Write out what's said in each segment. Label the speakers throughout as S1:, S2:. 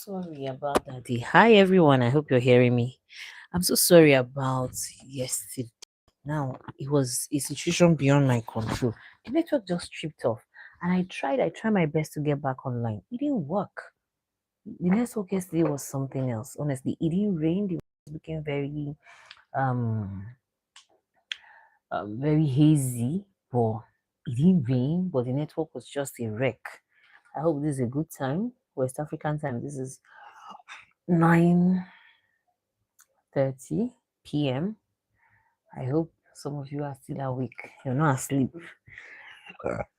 S1: sorry about that day. Hi everyone, I hope you're hearing me. I'm so sorry about yesterday. Now it was a situation beyond my control. The network just tripped off, and I tried my best to get back online. It didn't work. The network yesterday was something else. Honestly, it didn't rain. It became um very hazy, but it didn't rain. But the network was just a wreck. I hope this is a good time. West African time. This is 9:30 p.m. I hope some of you are still awake. You're not asleep.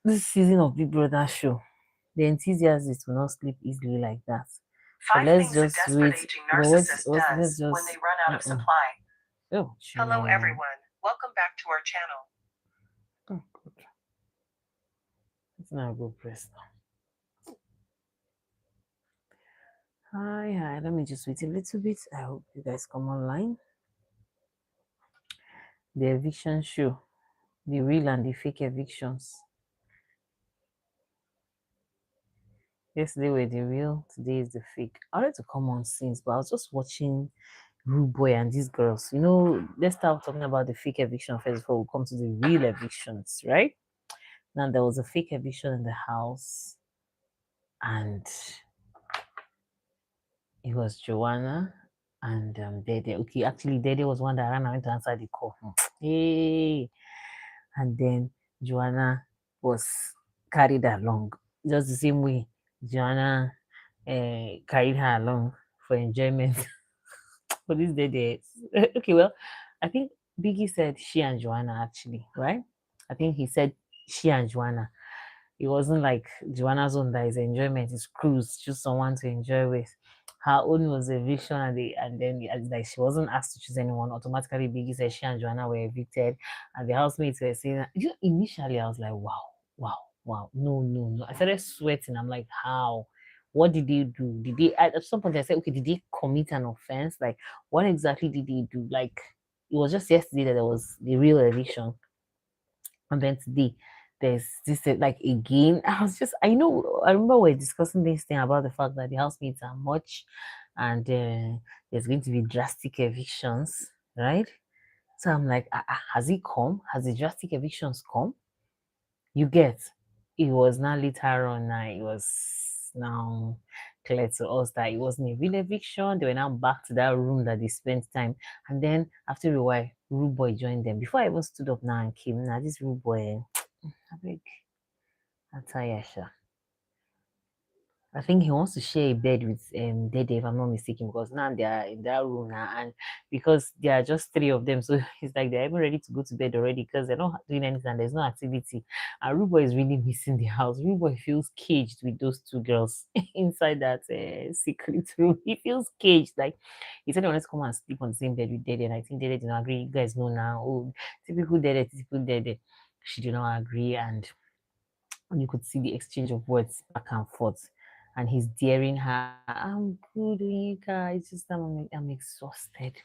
S1: This season of Big Brother show, the enthusiasts will not sleep easily like that. So let's just wait. But let's just when they run out of supply. Oh, hello everyone. Welcome back to our channel. Oh, good. It's not a good press now. Hi. Let me just wait a little bit. I hope you guys come online. The eviction show, the real and the fake evictions. Yesterday were the real, today is the fake. I wanted to come on since, but I was just watching Rude Boy and these girls. Let's start talking about the fake eviction first before we come to the real evictions, right? Now there was a fake eviction in the house, and it was Joanna and Dede. Okay, actually Dede was one that ran out to answer the call. Hey, and then Joanna was carried along just the same way Joanna carried her along for enjoyment for this day. Okay, well, I think Biggie said she and Joanna actually, right? I think he said she and Joanna. It wasn't like Joanna's own that is enjoyment, it's cruise, just someone to enjoy with. Her own was eviction, and then like she wasn't asked to choose anyone. Automatically, Biggie said she and Joanna were evicted, and the housemates were saying. Initially, I was like, wow, no. I started sweating. I'm like, how? What did they do? Did they at some point I said, okay, did they commit an offense? Like, what exactly did they do? Like, it was just yesterday that there was the real eviction, and then today there's this like again. I remember we are discussing this thing about the fact that the housemates are much, and there's going to be drastic evictions, right? So I'm like, has it come? Has the drastic evictions come? You get, it was now later on. It was now clear to us that it wasn't a real eviction. They were now back to that room that they spent time, and then after a while, Rude Boy joined them. Before I even stood up now and came, now this Rude Boy, I beg, I tell you, sure. I think he wants to share a bed with Dede, if I'm not mistaken, because now they are in that room now, and because there are just three of them, so it's like they're even ready to go to bed already because they're not doing anything. There's no activity, and Rubo is really missing the house. Rubo feels caged with those two girls inside that secret room. He feels caged. Like he said, he wants to come and sleep on the same bed with Dede, and I think Dede did not agree. You guys know now, oh, typical Dede. She did not agree, and you could see the exchange of words back and forth, and he's daring her. I'm good, Onyeka. It's just I'm exhausted.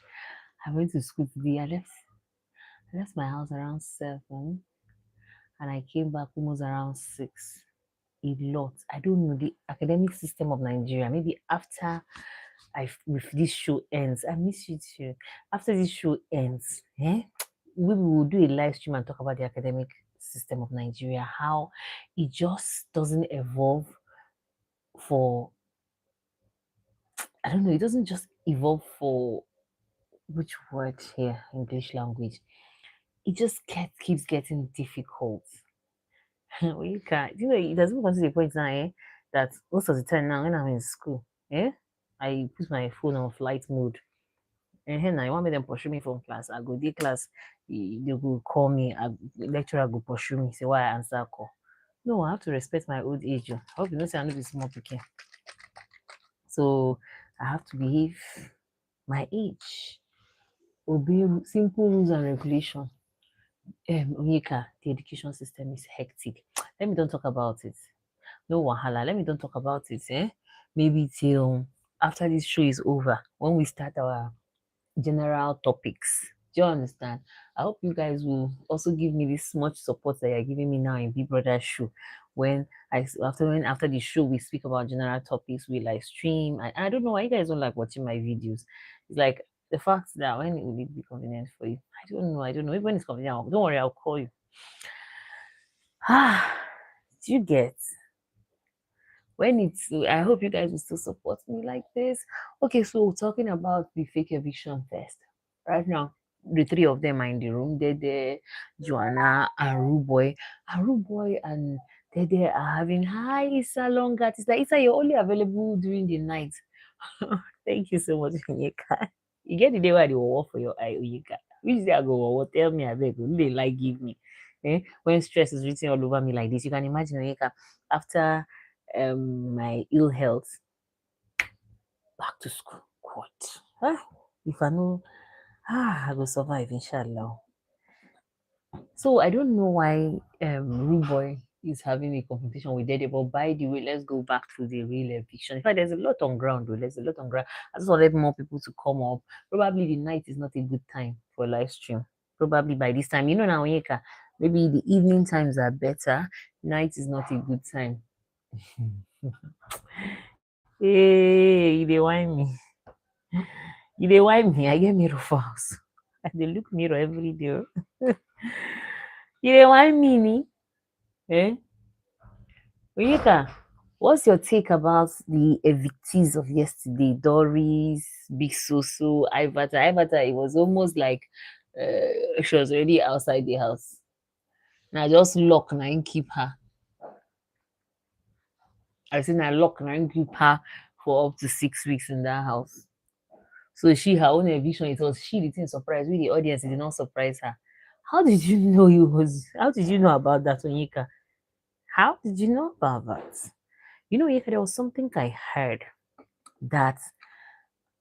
S1: I went to school today. I left my house around 7, and I came back almost around 6. A lot. I don't know the academic system of Nigeria. Maybe after if this show ends, I miss you too. After this show ends, we will do a live stream and talk about the academic system of Nigeria, how it just doesn't evolve for, I don't know, it doesn't just evolve for, which word here, English language. It just keeps getting difficult. You can't, it doesn't come to the point now, that most of the time now when I'm in school, I put my phone on flight mode. And then I want me them pursue me from class. I go the class, they go call me, lecturer go pursue me, say why I answer call. No, I have to respect my old age. I hope you know say I know be small pikin. So I have to behave my age. Obey simple rules and regulation. Onyeka, the education system is hectic. Let me don't talk about it. No wahala. Let me don't talk about it. Maybe till after this show is over, when we start our general topics. Do you understand? I hope you guys will also give me this much support that you're giving me now in Big Brother show. when after the show we speak about general topics, we like stream. I don't know why you guys don't like watching my videos. It's like the fact that when it will it be convenient for you. I don't know. Even when it's convenient, don't worry, I'll call you. Ah, do you get? When it's, I hope you guys will still support me like this. Okay, so talking about the fake eviction test. Right now, the three of them are in the room. Dede, Joanna, and Ruboy. And Ruboy and Dede are having hi Issa longer. It's like Issa, you're only available during the night. Thank you so much, Onyeka. You get the day where they will work for your eye, Onyeka. Which day I go, what tell me, I beg, who they like give me. When stress is written all over me like this, you can imagine Onyeka after my ill health, back to school. God. If I know, I will survive, inshallah. So I don't know why Rude Boy is having a competition with Dede, but by the way, let's go back to the real eviction. In fact, there's a lot on ground, though. There's a lot on ground. I just want more people to come up. Probably the night is not a good time for live stream. Probably by this time, now, Onyeka, maybe the evening times are better. Night is not a good time. Hey, they whine me. They whine me. I get mirror for house. They look mirror every day. They whine me, ni? Eh? Onyeka, what's your take about the evictees of yesterday? Doris, Big Soso, Ivata. Ivata, it was almost like she was already outside the house. Now just lock and keep her. I said I lock and keep her for up to 6 weeks in that house. So she her own eviction, it was she didn't surprise. We the audience did not surprise her. How did you know you was how did you know about that, Onyeka? How did you know about that? Onyeka, there was something I heard that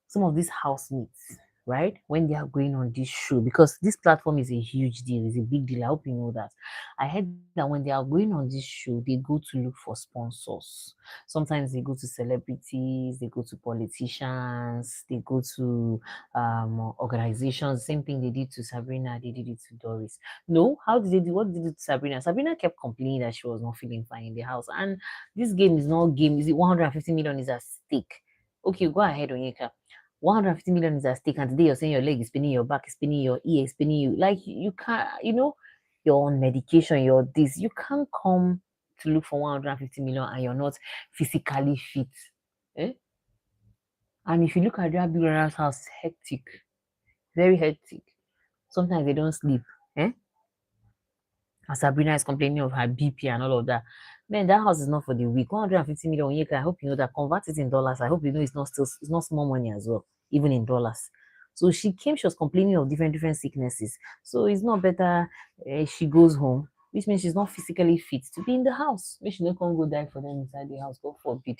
S1: some of these housemates, right, when they are going on this show, because this platform is a huge deal, it's a big deal. I hope you know that. I heard that when they are going on this show, they go to look for sponsors. Sometimes they go to celebrities, they go to politicians, they go to organizations. Same thing they did to Sabrina, they did it to Doris. No, how did they do? What did they do to Sabrina? Sabrina kept complaining that she was not feeling fine in the house, and this game is not game. Is it 150 million is at stake? Okay, go ahead, Onyeka. 150 million is at stake, and today you're saying your leg is spinning, your back is spinning, your ear is spinning you. Like you can't, you're on medication, you're this. You can't come to look for 150 million and you're not physically fit. Eh? And if you look at that big brother's house, hectic, very hectic. Sometimes they don't sleep. Eh? And Sabrina is complaining of her BP and all of that. Man, that house is not for the weak. 150 million Onyeka, I hope you know that. Convert it in dollars. I hope you know it's not small money as well, even in dollars. So she came, she was complaining of different sicknesses. So it's not better she goes home, which means she's not physically fit to be in the house. Maybe she don't come go die for them inside the house. God forbid.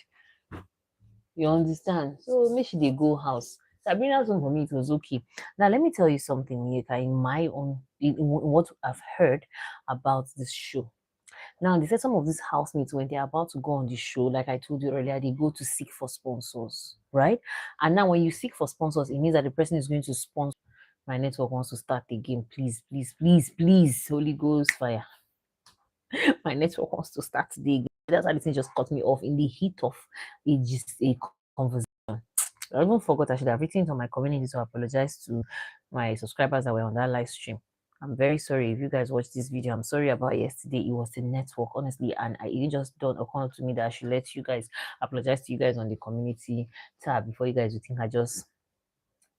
S1: You understand? So maybe she they go house. Sabrina's one for me, it was okay. Now let me tell you something, Onyeka, in my own in what I've heard about this show. Now, they said some of these housemates, when they're about to go on the show, like I told you earlier, they go to seek for sponsors, right? And now, when you seek for sponsors, it means that the person is going to sponsor. My network wants to start the game. Please, please, please, please, Holy Ghost fire. My network wants to start the game. That's why this thing just cut me off in the heat of a conversation. I even forgot I should have written to my community to apologize to my subscribers that were on that live stream. I'm very sorry if you guys watched this video. I'm sorry about yesterday. It was the network, honestly, and it just don't occur to me that I should let you guys apologize to you guys on the community tab before you guys would think I just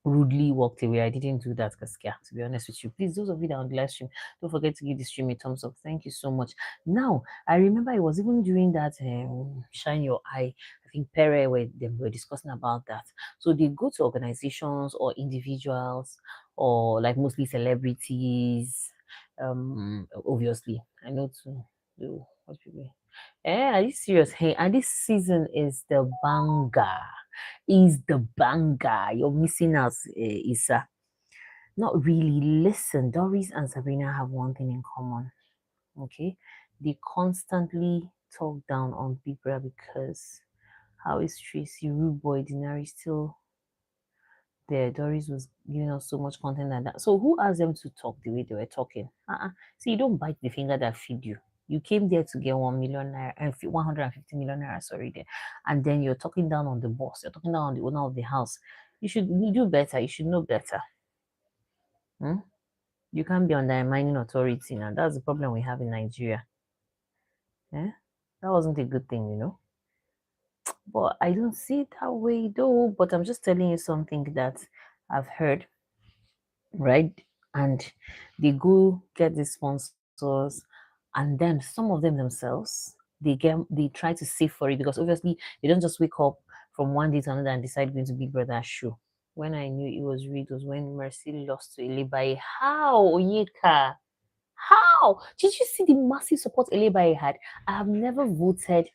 S1: rudely walked away. I didn't do that, Kaskia, to be honest with you. Please, those of you that are on the live stream, don't forget to give the stream a thumbs up. Thank you so much. Now, I remember it was even during that Shine Your Eye, I think Pere, where they were discussing about that. So they go to organizations or individuals or like mostly celebrities. Obviously, I know to do what people. Are you serious? Hey, and this season is the banger. Is the banger. You're missing out, Issa. Not really. Listen, Doris and Sabrina have one thing in common. Okay, they constantly talk down on people because how is Tracy, Rude Boy, Dinari still there? Doris was giving us so much content like that. So who asked them to talk the way they were talking? See, you don't bite the finger that feed you. You came there to get 1 million naira and 150 million naira, sorry, there, and then you're talking down on the boss. You're talking down on the owner of the house. You do better. You should know better. Hmm? You can't be undermining authority now. That's the problem we have in Nigeria. Yeah, that wasn't a good thing, you know. But I don't see it that way though. But I'm just telling you something that I've heard, right? And they go get the sponsors, and then some of them themselves they try to save for it because obviously they don't just wake up from one day to another and decide going to Big Brother show. When I knew it was real, it was when Mercy lost to Elibai. How, Onyeka? How? Did you see the massive support Elibai had? I have never voted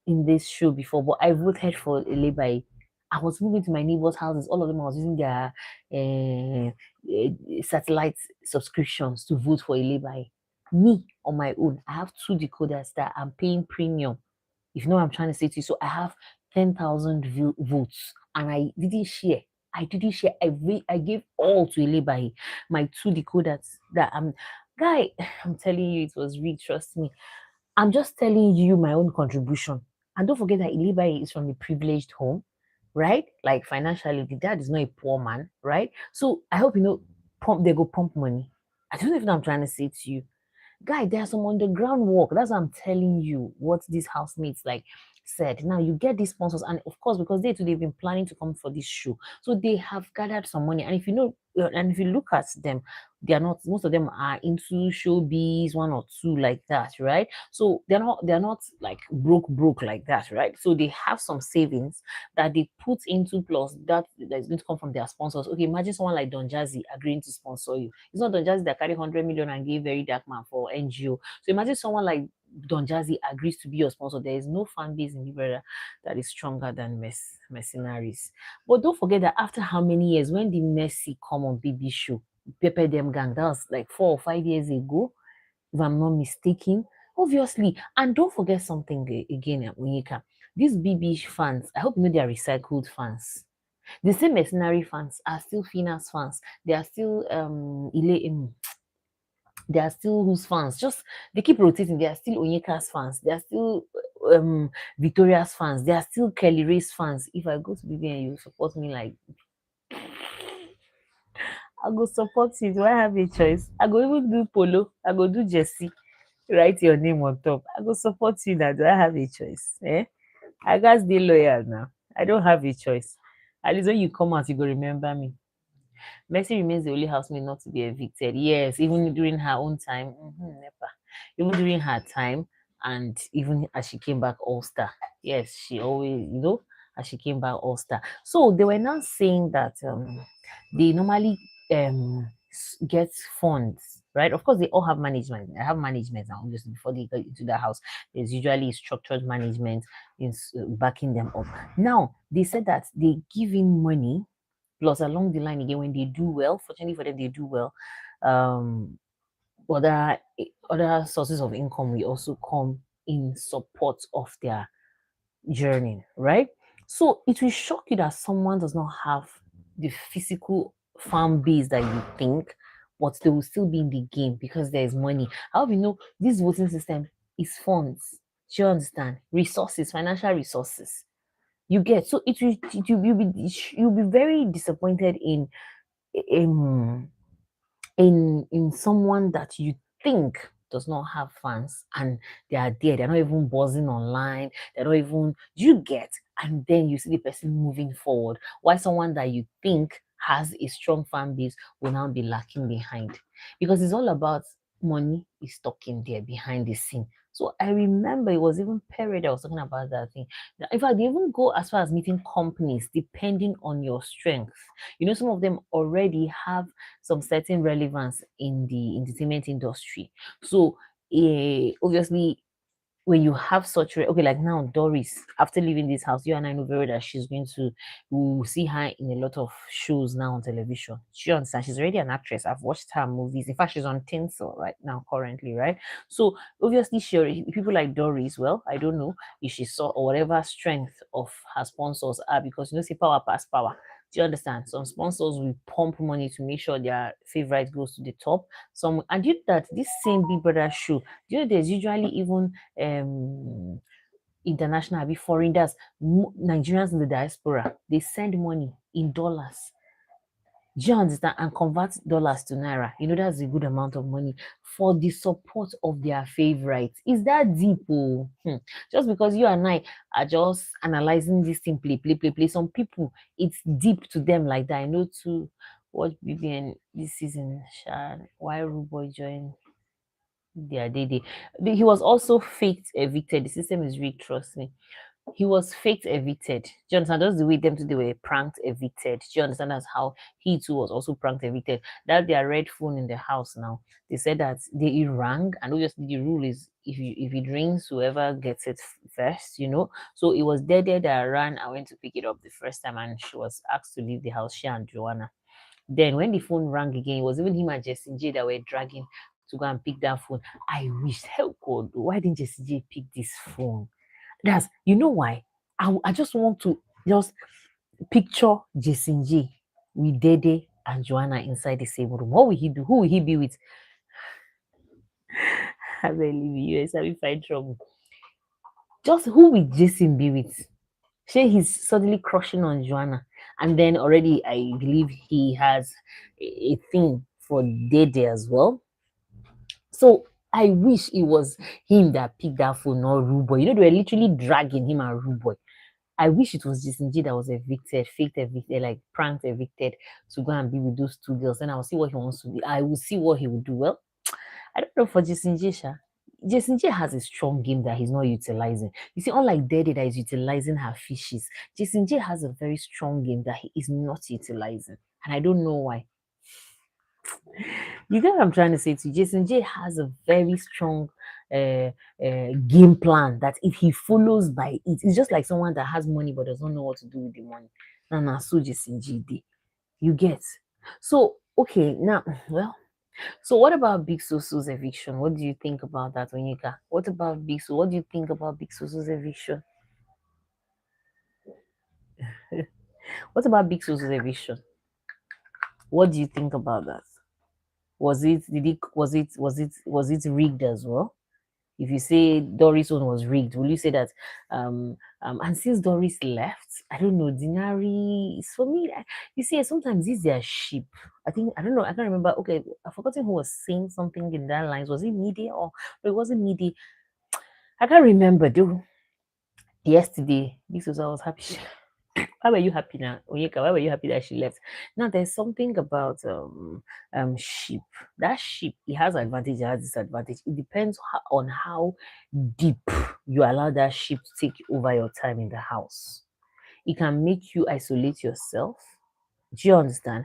S1: in this show before, but I voted for Elibai. I was moving to my neighbors' houses. All of them I was using their satellite subscriptions to vote for Elibai. Me on my own, I have two decoders that I'm paying premium. If you know what I'm trying to say to you, so I have 10,000 votes, and I didn't share. I didn't share. I gave all to Elibai, my two decoders that I'm guy. I'm telling you, it was real. Trust me. I'm just telling you my own contribution. And don't forget that Elibai is from a privileged home, right? Like financially, the dad is not a poor man, right? So I hope you know, they go pump money. I don't know if I'm trying to say to you, guy, there's some underground work. That's what I'm telling you. What these housemates like said. Now you get these sponsors, and of course, because they've been planning to come for this show, so they have gathered some money. And if you know, and if you look at them, they are not. Most of them are into showbiz, one or two like that, right? So they're not like broke like that, right? So they have some savings that they put into plus that is going to come from their sponsors. Okay, imagine someone like Don Jazzy agreeing to sponsor you. It's not Don Jazzy that carry 100 million and give Very Dark Man for NGO. So imagine someone like Don Jazzy agrees to be your sponsor. There is no fan base in Liberia that is stronger than mercenaries. But don't forget that after how many years, when the Mercy come on BB show, Pepper Them Gang, that was like 4 or 5 years ago, if I'm not mistaken. Obviously, and don't forget something again, Onyeka. These BB fans, I hope you know they are recycled fans. The same mercenary fans are still Finas fans. They are still they are still whose fans. Just they keep rotating. They are still Onyeka's fans. They are still Victoria's fans. They are still Kelly Ray's fans. If I go to BB and you support me, like I go support you. Do I have a choice? I go even do polo. I go do jersey. Write your name on top. I go support you now. Do I have a choice? Eh? I guys be loyal now. I don't have a choice. At least when you come out, you go remember me. Mercy remains the only housemate not to be evicted. Yes, even during her own time. Never. Even during her time, and even as she came back all star. Yes, she always, as she came back all star. So they were now saying that they normally get funds, right? Of course, they all have management. I have management now, obviously, before they go into the house. There's usually structured management in backing them up. Now, they said that they give in money, plus along the line again, when they do well, fortunately for them, they do well. Um, other other sources of income will also come in support of their journey, right? So it will shock you that someone does not have the physical fan base that you think, but they will still be in the game because there is money. How we know this voting system is funds? Do you understand? Resources, financial resources. You get, so you'll be very disappointed in in someone that you think does not have fans, and they are there, they're not even buzzing online, they're not even, do you get? And then you see the person moving forward, why someone that you think has a strong fan base will now be lacking behind, because it's all about money is talking there behind the scene. So I remember it was even Perry that was talking about that thing. In fact, they even go as far as meeting companies depending on your strength. Some of them already have some certain relevance in the entertainment industry. So obviously, when you have such okay, like now Doris, after leaving this house, you and I know very well that she's going to, we'll see her in a lot of shows now on television. She understands, she's already an actress. I've watched her movies. In fact, she's on Tinsel right now currently, right? So obviously she already, people like Doris, well, I don't know if she saw or whatever strength of her sponsors are, because say power pass power. Do you understand? Some sponsors will pump money to make sure their favorite goes to the top. Some, and you know that this same Big Brother show, do you know there's usually even international, be foreigners, Nigerians in the diaspora, they send money in dollars. Do you understand? And convert dollars to naira. You know, that's a good amount of money for the support of their favorites. Is that deep? Oh? Just because you and I are just analyzing this thing, play. Some people, it's deep to them like that. I know to watch BBN this season. Why Rude Boy joined their day. He was also faked evicted. The system is rigged, trust me. He was faked evicted. Do you understand? That's the way them two they were pranked evicted. Do you understand? That's how he too was also pranked evicted. That their red phone in the house now. They said that they rang, and obviously the rule is if it rings, whoever gets it first, you know. So it was Dede that ran. I went to pick it up the first time, and she was asked to leave the house. She and Joanna. Then when the phone rang again, it was even him and Jessie J that were dragging to go and pick that phone. I wished, help God, why didn't Jessie J pick this phone? That's, you know why? I just want to just picture Jason J with Dede and Joanna inside the same room. What will he do? Who will he be with? I believe you. I will find trouble. Just who will Jason be with? Say he's suddenly crushing on Joanna, and then already I believe he has a thing for Dede as well. So I wish it was him that picked that phone, not Ruboy. You know, they were literally dragging him and Ruboy. I wish it was Jason G that was evicted, faked evicted, like pranked evicted to go and be with those two girls. Then I will see what he wants to do. I will see what he will do. Well, I don't know for Jason J. Sha. Jason J has a strong game that he's not utilizing. You see, unlike Daddy that is utilizing her fishes, Jason J has a very strong game that he is not utilizing. And I don't know why. You get what I'm trying to say to you? Jason J has a very strong game plan that if he follows by it, it's just like someone that has money but doesn't know what to do with the money. And so Jason J did. You get. So, okay, now, well, so what about Big Soso's eviction? What do you think about that, Onyeka? What about Big So? What do you think about Big Soso's eviction? What about Big Soso's eviction? What do you think about that? Was it rigged as well? If you say Doris' one was rigged, will you say that and since Doris left, I don't know, Dinari is for me, you see, sometimes it's their sheep. I think I don't know, I can't remember. Okay, I've forgotten who was saying something in that lines. Was it Midi or it wasn't Midi? I can't remember though. Yesterday, this was I was happy. Why were you happy now, Onyeka? Why were you happy that she left? Now there's something about sheep. That sheep, it has advantage, it has disadvantage. It depends on how deep you allow that sheep to take over your time in the house. It can make you isolate yourself. Do you understand?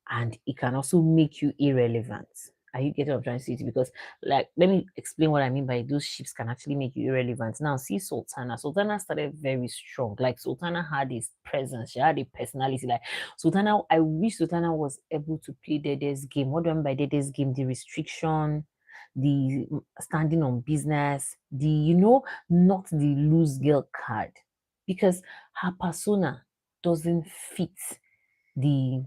S1: And it can also make you irrelevant. Are you getting what I'm trying to say? Because, like, let me explain what I mean by those ships can actually make you irrelevant. Now, see Sultana. Sultana started very strong. Like, Sultana had this presence. She had a personality. Like, Sultana, I wish Sultana was able to play Dede's game. What do I mean by Dede's game? The restriction, the standing on business, the, not the lose girl card. Because her persona doesn't fit the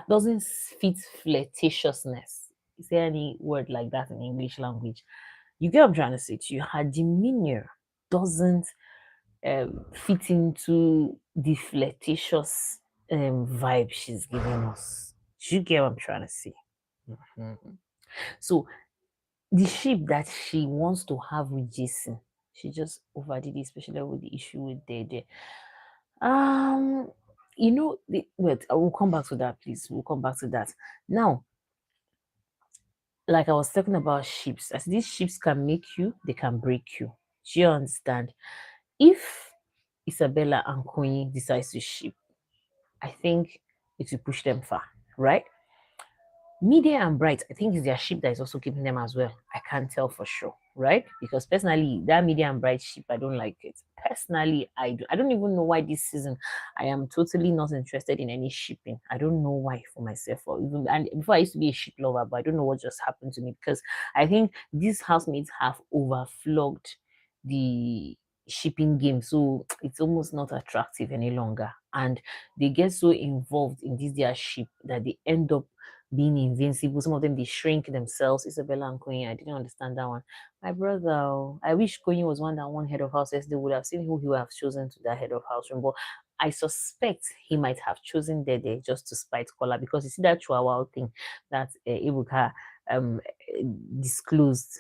S1: doesn't fit flirtatiousness. Is there any word like that in English language? You get what I'm trying to say to you. Her demeanor doesn't fit into the flirtatious vibe she's giving us. Do you get what I'm trying to say? Mhm. So the ship that she wants to have with Jason, she just overdid it, especially with the issue with Dede. Um, wait, I will come back to that, please. We'll come back to that. Now, like I was talking about ships, as these ships can make you, they can break you. Do you understand? If Isabella and Queen decides to ship, I think it will push them far, right? Media and Bright, I think it's their ship that is also keeping them as well. I can't tell for sure, right? Because personally, that Media and Bright ship, I don't like it. Personally, I don't even know why this season I am totally not interested in any shipping. I don't know why for myself, or even and before I used to be a ship lover, but I don't know what just happened to me because I think these housemates have overflogged the shipping game, so it's almost not attractive any longer. and they get so involved in this their ship that they end up being invincible. Some of them they shrink themselves. Isabella and Queen, I didn't understand that one. My brother, oh, I wish Queen was one that won head of house. Yes, they would have seen who he would have chosen to that head of house room. But I suspect he might have chosen Dede just to spite Kola, because you see that Chihuahua thing that Ibuka um disclosed.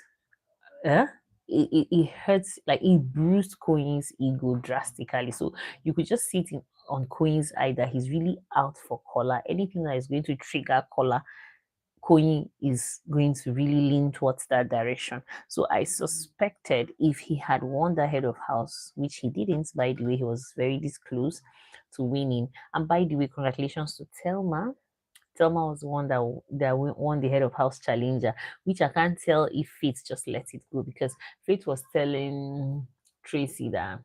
S1: Eh? It hurts, like it bruised Coin's ego drastically. So you could just see it on Coin's eye that he's really out for Kola. Anything that is going to trigger Kola, Coin is going to really lean towards that direction. So I suspected if he had won the head of house, which he didn't, by the way, he was very this close to winning. And by the way, congratulations to Telma. Telma was the one that won the head of house challenger, which I can't tell if Faith just let it go, because Faith was telling Tracy that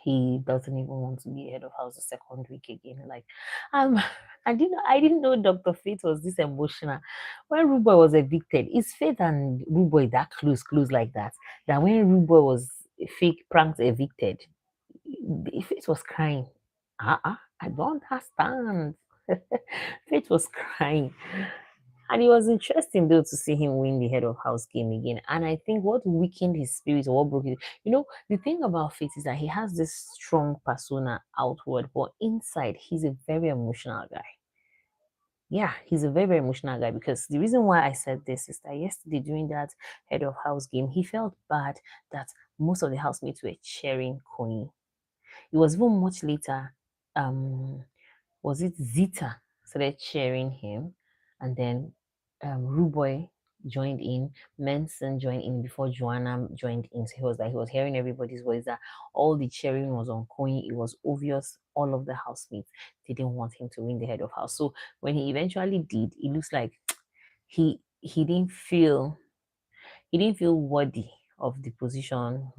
S1: he doesn't even want to be head of house the second week again. Like, um, I didn't know Dr. Faith was this emotional. When Ruboy was evicted, is Faith and Ruboy that close like that? That when Ruboy was fake pranked evicted, Faith was crying. I don't understand. Faith was crying. And it was interesting though to see him win the head of house game again. And I think what weakened his spirit or what broke it, the thing about Faith is that he has this strong persona outward, but inside he's a very emotional guy. Yeah, he's a very, very emotional guy, because the reason why I said this is that yesterday during that head of house game, he felt bad that most of the housemates were cheering Connie. It was even much later. Was it Zita started cheering him, and then Ruboy joined in, Manson joined in before Joanna joined in. So he was hearing everybody's voice that all the cheering was on Coin. It was obvious all of the housemates didn't want him to win the head of house. So when he eventually did, it looks like he didn't feel worthy of the position,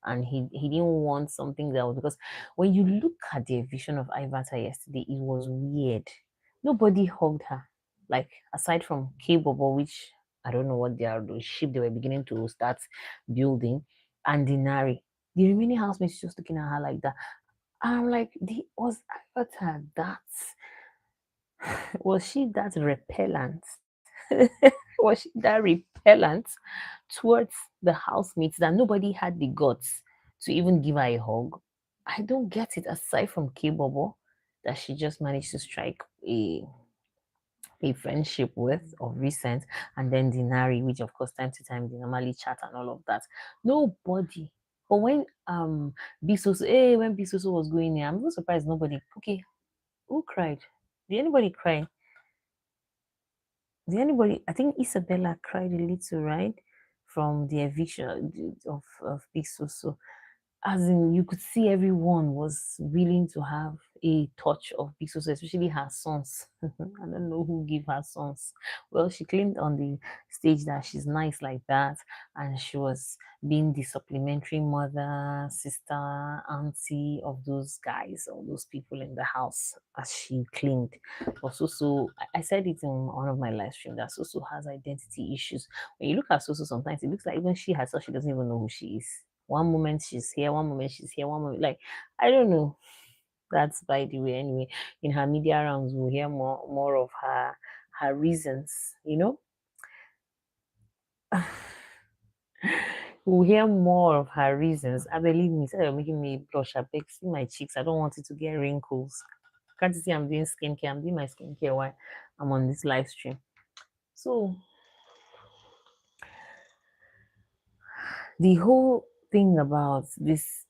S1: and he didn't want something that was, because when you look at the vision of Ivata yesterday, it was weird. Nobody hugged her, like aside from K Bobo, which I don't know what they are, the ship they were beginning to start building, and Dinari. The remaining housemates just looking at her like that. I'm like, was Ivata that? Was she that repellent? Was she that repellent towards the housemates that nobody had the guts to even give her a hug? I don't get it, aside from K Bobo that she just managed to strike a friendship with of recent, and then Dinari, which of course time to time they normally chat and all of that. Nobody. But when when Bisoso was going there, I'm not surprised nobody. Okay, who cried? Did anybody cry? Did anybody? I think Isabella cried a little, right? From the eviction of Big Soso. As in, you could see everyone was willing to have a touch of Big Soso, especially her sons. I don't know who gave her sons. Well, she claimed on the stage that she's nice like that, and she was being the supplementary mother, sister, auntie of those guys or those people in the house, as she claimed. But Soso, I said it in one of my live streams that Soso has identity issues. When you look at Soso, sometimes it looks like even she herself, she doesn't even know who she is. One moment she's here, one moment she's here, one moment, like, I don't know. That's by the way. Anyway, in her media rounds, we'll hear more of her reasons. We'll hear more of her reasons. I believe me, instead of making me blush, I beg, see my cheeks. I don't want it to get wrinkles. Can't you see I'm doing skincare? I'm doing my skincare while I'm on this live stream. So the whole thing about this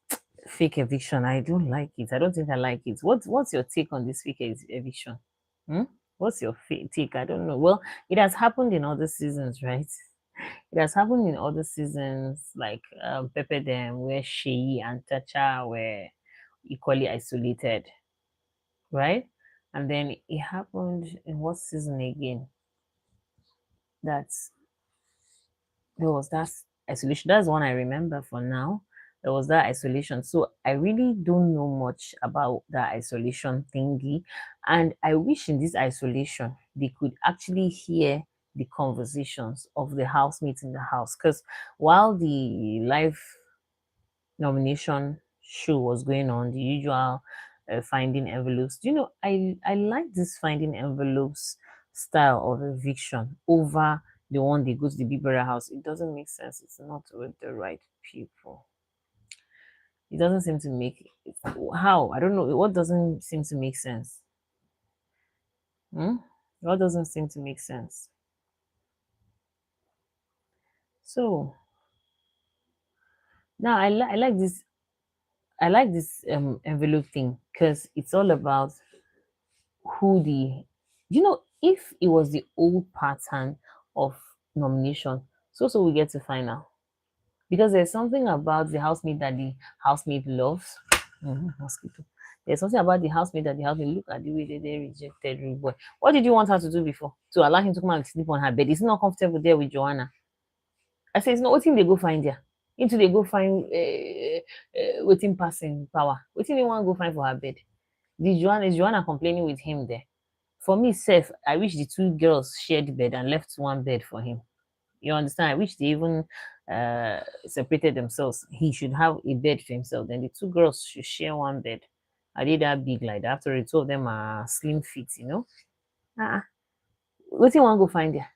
S1: fake eviction, I don't like it. I don't think I like it. What's your take on this fake eviction? Hmm? What's your take? I don't know. Well, it has happened in other seasons, right? It has happened in other seasons, like Pepe Dem, where Sheyi and Tacha were equally isolated, right? And then it happened in what season again? That's there was that isolation. That's one I remember for now. There was that isolation. So I really don't know much about that isolation thingy. And I wish in this isolation they could actually hear the conversations of the housemates in the house. Because while the live nomination show was going on, the usual finding envelopes. Do you know, I like this finding envelopes style of eviction over the one they go to the big brother house. It doesn't make sense. It's not with the right people. It doesn't seem to make how, I don't know what doesn't seem to make sense. Hmm? What doesn't seem to make sense? So now I like this. I like this envelope thing because it's all about who the, you know, if it was the old pattern of nomination, so we get to find out, because there's something about the housemate that the housemate loves. Mosquito. There's something about the housemate that the housemate look at the way they rejected rude boy. What did you want her to do before? To allow him to come and sleep on her bed? Is he not comfortable there with Joanna? I say it's not. What thing they go find there? Into they go find waiting passing power. What thing they want to go find for her bed? Is Joanna complaining with him there? For me, self, I wish the two girls shared bed and left one bed for him. You understand? I wish they even separated themselves. He should have a bed for himself. Then the two girls should share one bed. Are they that big like that? After all, two of them are slim fit, you know? Ah, what do you want to go find there?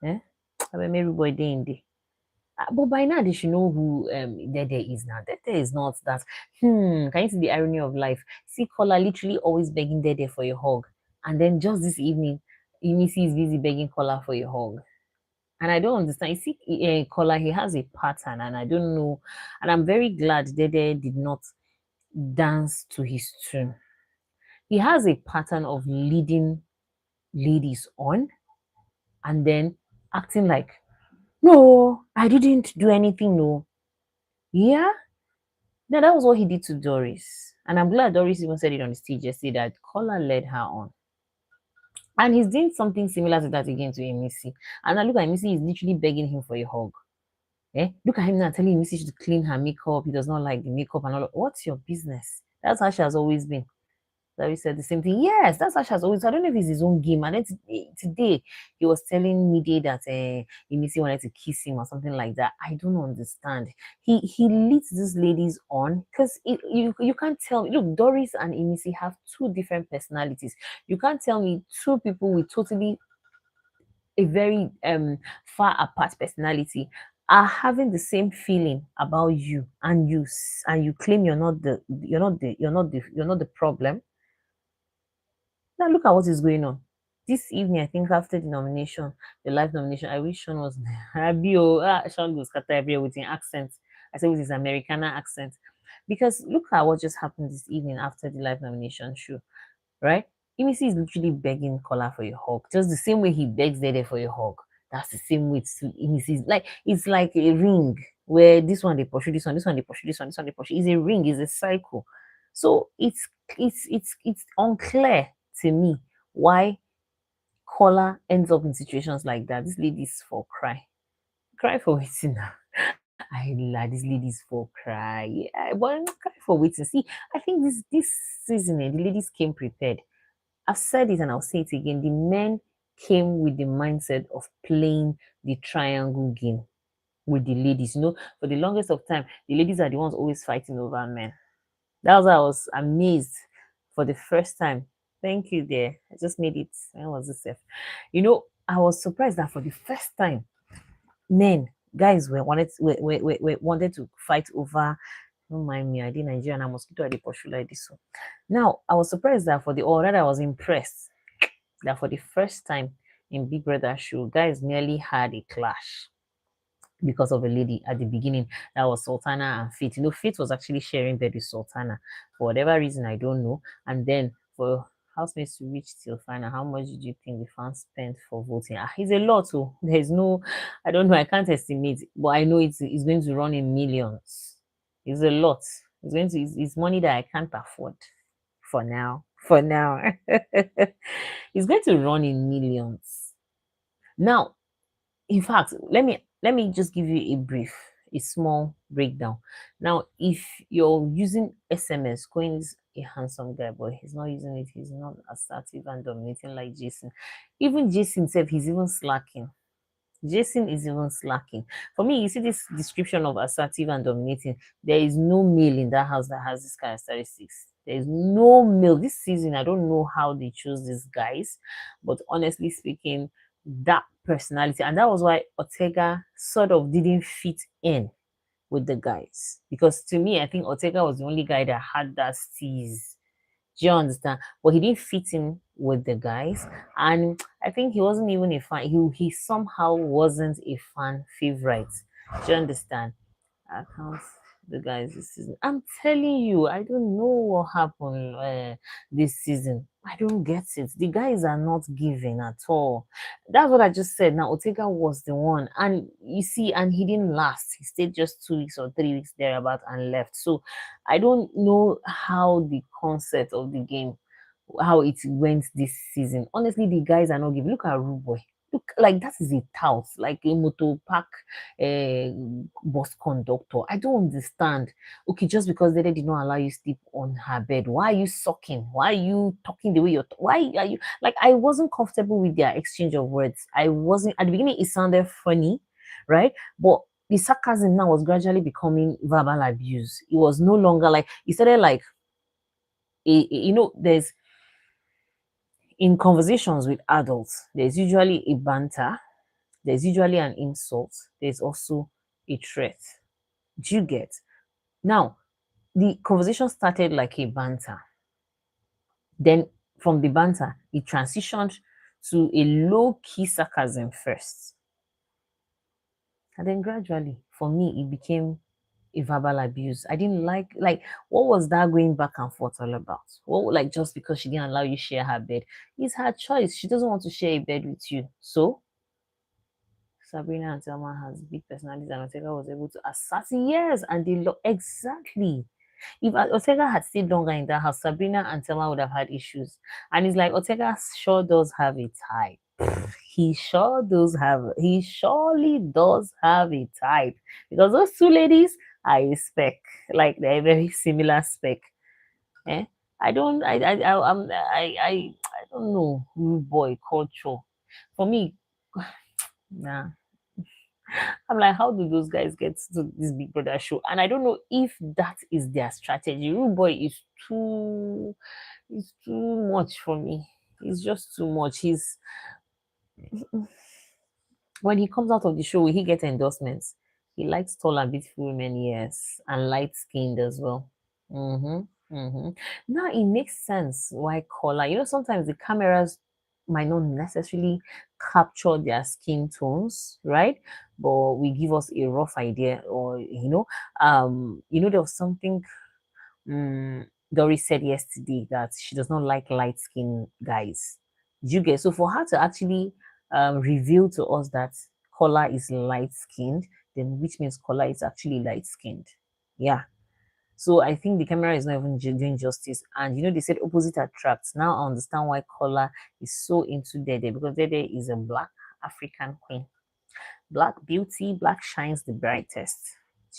S1: Eh? I mean, maybe boy day in day. But by now they should know who Dede is now. Dede is not that. Can you see the irony of life? See Kola literally always begging Dede for your hug. And then just this evening, Imisi is busy begging Kola for your hug. And I don't understand. You see, Kola, he has a pattern, and I don't know. And I'm very glad Dede did not dance to his tune. He has a pattern of leading ladies on and then acting like, no, I didn't do anything, no. Yeah, no, that was what he did to Doris. And I'm glad Doris even said it on the stage yesterday that Kola led her on. And he's doing something similar to that again to Emisi. And I look at Emisi, he's literally begging him for a hug. Eh? Look at him now telling Emisi to clean her makeup. He does not like the makeup and all. What's your business? That's how she has always been. Larry said the same thing. Yes, that's how she has always. I don't know if it's his own game. And then today he was telling me that Emisi wanted to kiss him or something like that. I don't understand. He leads these ladies on because you can't tell me. Look, Doris and Emisi have two different personalities. You can't tell me two people with totally a very far apart personality are having the same feeling about you, and you claim you're not the problem. Now look at what is going on. This evening, I think after the nomination, the live nomination, I wish Sean was there. Sean was scatter everywhere with his accent. I say with his Americana accent. Because look at what just happened this evening after the live nomination show, right? Imisi is literally begging Kola for a hug. Just the same way he begs Dede for a hug. That's the same way to Imisi. Like it's like a ring where this one they pursue this one they pursue this one they pursue. It's a ring, it's a cycle. So it's unclear to me why Kola ends up in situations like that. This lady is for cry. Cry for waiting now. I like this ladies for cry. Yeah, but cry for waiting. See, I think this season the ladies came prepared. I've said it and I'll say it again. The men came with the mindset of playing the triangle game with the ladies. You know, for the longest of time, the ladies are the ones always fighting over men. That was why I was amazed for the first time. Thank you, there. I just made it. When was this? You know, I was surprised that for the first time, men, guys wanted to fight over. Don't mind me, I did Nigeria and I mosquito at the pursue like this one. Now I was surprised that or rather I was impressed that for the first time in Big Brother show, guys nearly had a clash because of a lady at the beginning. That was Sultana and Faith. You know, Faith was actually sharing bed with Sultana for whatever reason, I don't know. And then for housemates to reach till final, how much did you think the fans spent for voting? It's a lot. So there's no, I don't know, I can't estimate, but I know it's going to run in millions. It's a lot. It's money that I can't afford for now. For now. It's going to run in millions. Now, in fact, let me just give you a small breakdown. Now, if you're using SMS, Coin is a handsome guy, but he's not using it. He's not assertive and dominating like Jason. Even Jason himself, he's even slacking. Jason is even slacking. For me, you see this description of assertive and dominating. There is no male in that house that has this characteristics. There is no male this season. I don't know how they chose these guys, but honestly speaking, that personality, and that was why Ortega sort of didn't fit in with the guys. Because to me, I think Ortega was the only guy that had that steez. Do you understand? But he didn't fit in with the guys, and I think he wasn't even a fan. He somehow wasn't a fan favorite. Do you understand? I can't the guys this season. I'm telling you, I don't know what happened this season. I don't get it. The guys are not giving at all. That's what I just said. Now Otega was the one, and you see, and he didn't last. He stayed just 2 weeks or 3 weeks thereabout and left. So I don't know how the concept of the game, how it went this season. Honestly, the guys are not giving. Look at Rude Boy. Look, like that is a tout, like a motor park bus conductor. I don't understand. Okay, just because they did not allow you sleep on her bed, why are you sucking? Why are you talking the way you're? Why are you like? I wasn't comfortable with their exchange of words. I wasn't at the beginning. It sounded funny, right? But the sarcasm now was gradually becoming verbal abuse. It was no longer like it started like there's in conversations with adults, there's usually a banter, there's usually an insult, there's also a threat. Do you get? Now, the conversation started like a banter. Then, from the banter, it transitioned to a low key sarcasm first. And then gradually, for me, it became a verbal abuse. I didn't like what was that going back and forth all about? What like just because she didn't allow you share her bed? It's her choice. She doesn't want to share a bed with you. So Sabrina and Selma has big personalities and Ortega was able to assert yes and they exactly. If Ortega had stayed longer in that house, Sabrina and Selma would have had issues. And it's like Ortega sure does have a type. He surely does have a type. Because those two ladies are a spec. Like they're very similar spec. Eh? I don't know. Rude boy culture. For me, nah. I'm like, how do those guys get to this Big Brother show? And I don't know if that is their strategy. Rude boy is too much for me. It's just too much. He's when he comes out of the show, will he get endorsements? He likes tall and beautiful women, yes, and light skinned as well. Mm-hmm. Mm-hmm. Now it makes sense why color. Sometimes the cameras might not necessarily capture their skin tones, right? But we give us a rough idea, or there was something Doris said yesterday that she does not like light skinned guys. Did you get so for her to actually reveal to us that color is light skinned, then which means color is actually light skinned. Yeah. So I think the camera is not even doing justice. And they said opposite attracts. Now I understand why color is so into Dede because Dede is a black African queen. Black beauty, black shines the brightest.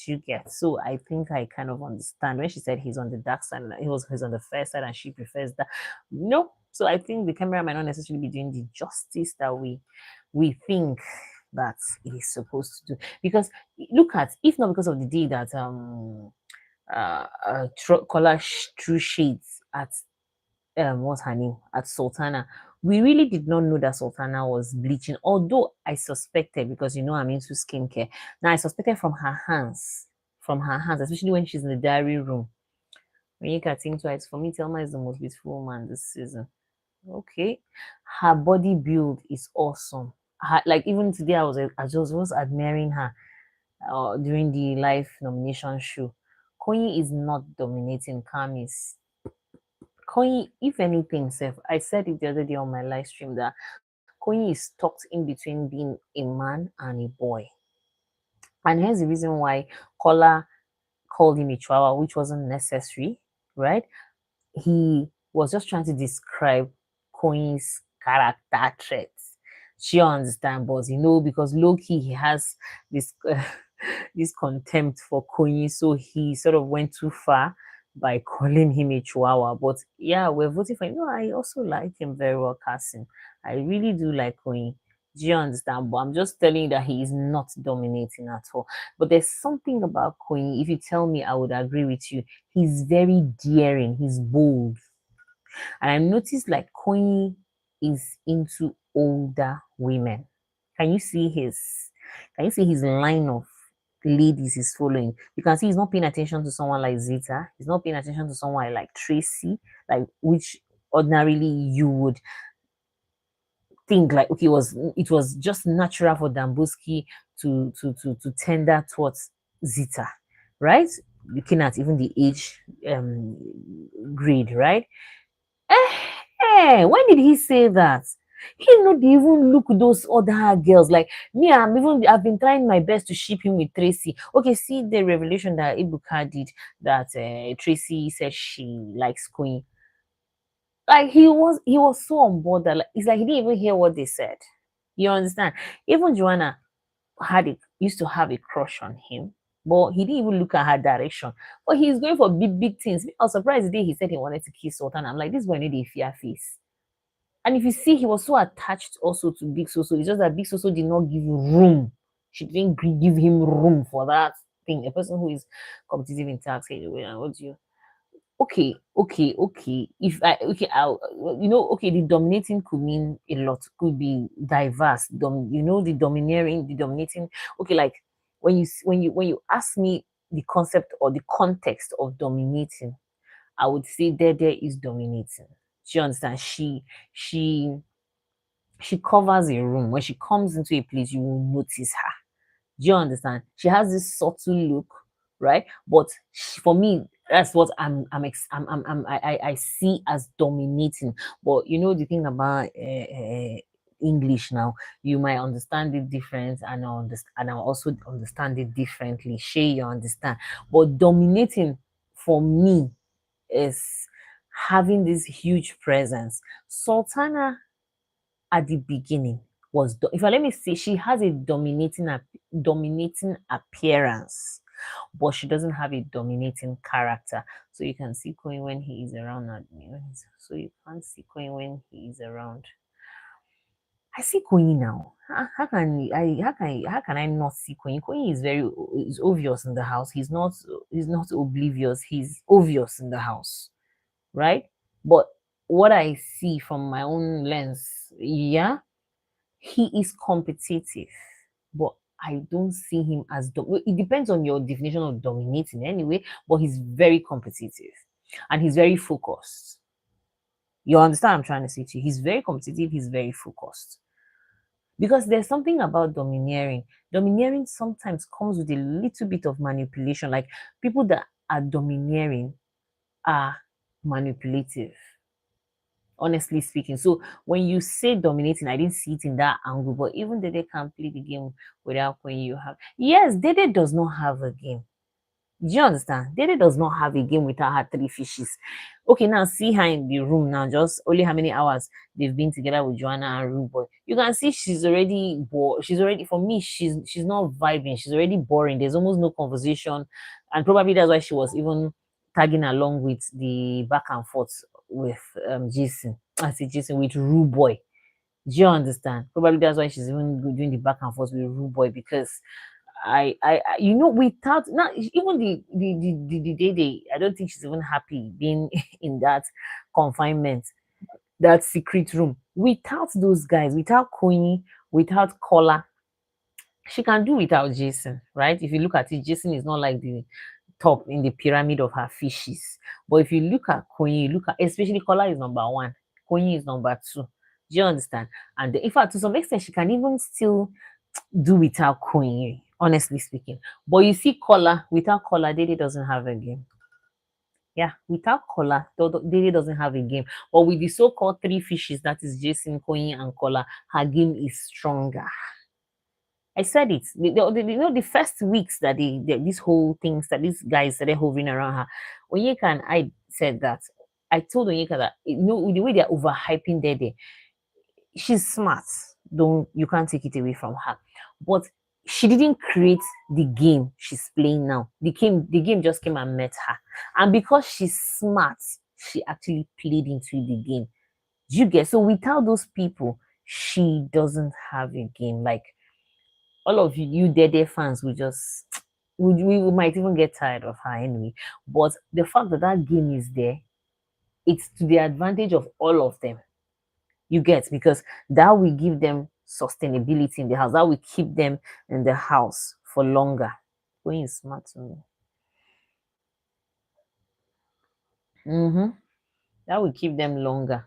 S1: You get so I think I kind of understand when she said he's on the dark side, he's on the fair side, and she prefers that. No, so I think the camera might not necessarily be doing the justice that we think that it is supposed to do. Because look at if not because of the day that color true shades at what's her name at Sultana. We really did not know that Sultana was bleaching, although I suspected because I'm into skincare. Now I suspected from her hands, especially when she's in the diary room. When you can think twice, for me, Telma is the most beautiful woman this season. Okay, her body build is awesome. Like even today, I just was admiring her during the live nomination show. Koyi is not dominating. Cam is Koyi, if anything, Seth, I said it the other day on my live stream that Koyi is stuck in between being a man and a boy. And here's the reason why Kola called him a chihuahua, which wasn't necessary, right? He was just trying to describe Koyi's character traits. She understand, but because low-key he has this this contempt for Koyi, so he sort of went too far by calling him a chihuahua. But yeah, we're voting for him. No, I also like him very well, Cassim. I really do like Koyi. Do you understand? But I'm just telling you that he is not dominating at all. But there's something about Queen. If you tell me, I would agree with you. He's very daring. He's bold. And I noticed like Queen is into older women. Can you see his line of ladies he's following? You can see he's not paying attention to someone like Zita. He's not paying attention to someone like Tracy, like which ordinarily you would think like okay, it was just natural for Dambuski to tender towards Zita, right? Looking at even the age grade, right? When did he say that? He not even look those other girls like me. I've been trying my best to ship him with Tracy. Okay, see the revelation that Ibuka did that Tracy said she likes Queen. Like he was so on board that like, it's like he didn't even hear what they said. You understand? Even Joanna used to have a crush on him, but he didn't even look at her direction. But he's going for big things. I was surprised the day he said he wanted to kiss Sultan. I'm like, this boy need a fear face. And if you see, he was so attached also to Big Soso. It's just that Big Soso did not give room. She didn't give him room for that thing. A person who is competitive in tax, hey, what do you? Okay. If I okay, I'll okay, the dominating could mean a lot, could be diverse. The domineering, the dominating. Okay, like when you ask me the concept or the context of dominating, I would say Dede is dominating. Do you understand? She she covers a room. When she comes into a place, you will notice her. Do you understand? She has this subtle look, right? But for me, that's what I see as dominating. But the thing about English now, you might understand it different, and I also understand it differently. Shay, you understand? But dominating for me is having this huge presence. Sultana at the beginning if I let me say, she has a dominating appearance, but she doesn't have a dominating character. So you can see Queen when he is around. So you can't see Queen when he is around. I see Queen now. How can I not see Queen? Queen is obvious in the house. He's not oblivious. He's obvious in the house, right? But what I see from my own lens, yeah, he is competitive, but I don't see him as it depends on your definition of dominating anyway, but he's very competitive and he's very focused. You understand what I'm trying to say to you? He's very competitive, he's very focused. Because there's something about domineering. Domineering sometimes comes with a little bit of manipulation. Like people that are domineering are manipulative, honestly speaking. So when you say dominating, I didn't see it in that angle, but even Dede can play the game without when you have. Yes, Dede does not have a game. Do you understand? Dede does not have a game without her three fishes. Okay, now see her in the room now, just only how many hours they've been together with Joanna and Rude Boy. You can see she's already bored. For me, she's not vibing. She's already boring. There's almost no conversation. And probably that's why she was even tagging along with the back and forth with Jason. I say Jason with Rude Boy. Do you understand? Probably that's why she's even doing the back and forth with Rude Boy because without not even the day I don't think she's even happy being in that confinement, that secret room without those guys, without Queenie, without Kola. She can do without Jason, right? If you look at it, Jason is not like the top in the pyramid of her fishes. But if you look at Queenie, especially Kola is number one, Queenie is number two. Do you understand? And in fact, to some extent, she can even still do without Queen, honestly speaking. But you see, without Kola, Dede doesn't have a game. Yeah, without Kola, Dede doesn't have a game. But with the so-called three fishes, that is Jason, Queen, and Kola, her game is stronger. I said it. The first weeks that this whole thing that these guys started hovering around her, Onyeka and I said that. I told Onyeka that the way they're overhyping Dede, she's smart. You can't take it away from her. But she didn't create the game she's playing now. The game just came and met her. And because she's smart, she actually played into the game. Do you get? So without those people, she doesn't have a game. Like all of you Dede fans will just we might even get tired of her anyway. But the fact that that game is there, it's to the advantage of all of them. You get, because that will give them sustainability in the house. That will keep them in the house for longer. Going is smart to me. Mm-hmm. That will keep them longer.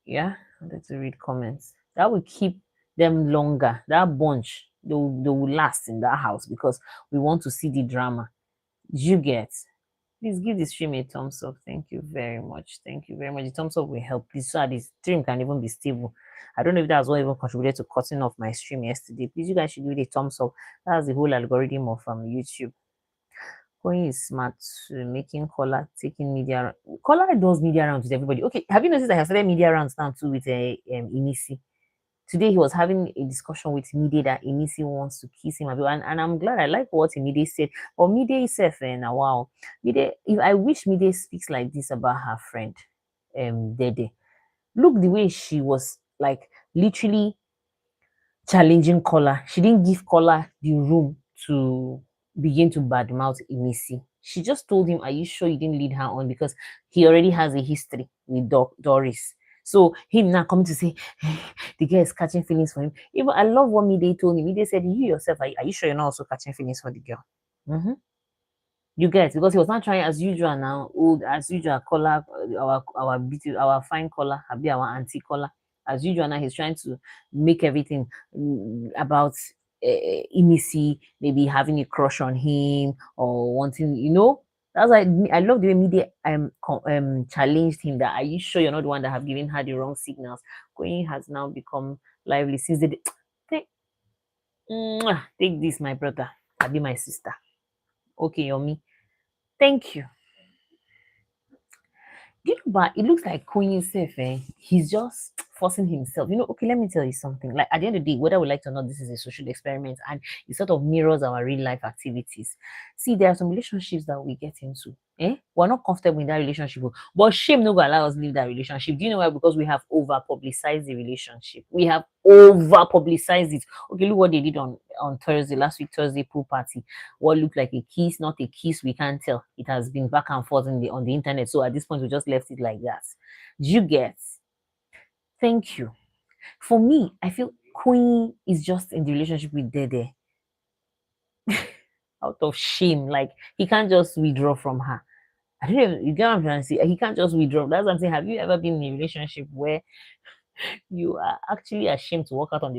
S1: Yeah, I wanted to read comments. That will keep them longer. That bunch, they will last in that house because we want to see the drama. You get. Please give the stream a thumbs up. Thank you very much. Thank you very much. The thumbs up will help. Please, so that the stream can even be stable. I don't know if that's what even contributed to cutting off my stream yesterday. Please, you guys should give it a thumbs up. That's the whole algorithm of YouTube. Going is smart, making Collar taking media. Collar does media rounds with everybody. Okay, have you noticed I have started media rounds now too with Inisi? Today he was having a discussion with Mide that Inisi wants to kiss him, and I'm glad. I like what Mide said. But Mide itself, now wow, Mide. If I wish Mide speaks like this about her friend, Dede. Look the way she was like literally challenging Kola. She didn't give Kola the room to begin to badmouth Inisi. She just told him, "Are you sure you didn't lead her on?" Because he already has a history with Doris. So him now coming to say the girl is catching feelings for him. Even I love what Mide told him. Mide said, "You yourself, are you sure you're not also catching feelings for the girl?" Mm-hmm. You get, because he was not trying as usual now, old as usual color, our fine color, be our anti color. As usual now, he's trying to make everything about Imisi, maybe having a crush on him or wanting, That's why I love the way media challenged him that, are you sure you're not the one that have given her the wrong signals? Queen has now become lively since the day. Take, take this, my brother. I'll be my sister. Okay, Yomi. Thank you. But it looks like Queen himself, he's just forcing himself. Okay, let me tell you something. Like at the end of the day, whether we like to or not, this is a social experiment and it sort of mirrors our real life activities. See, there are some relationships that we get into. We're not comfortable in that relationship, but shame no go allow us leave that relationship. Do you know why? Because we have over publicized the relationship. We have over publicized it. Okay, look what they did on Thursday, last week, Thursday pool party. What looked like a kiss, not a kiss, we can't tell. It has been back and forth on the internet. So at this point, we just left it like that. Do you get? Thank you. For me, I feel Queen is just in the relationship with Dede out of shame. Like he can't just withdraw from her. I don't know. You get what I'm trying to say? He can't just withdraw. That's what I'm saying. Have you ever been in a relationship where you are actually ashamed to walk out of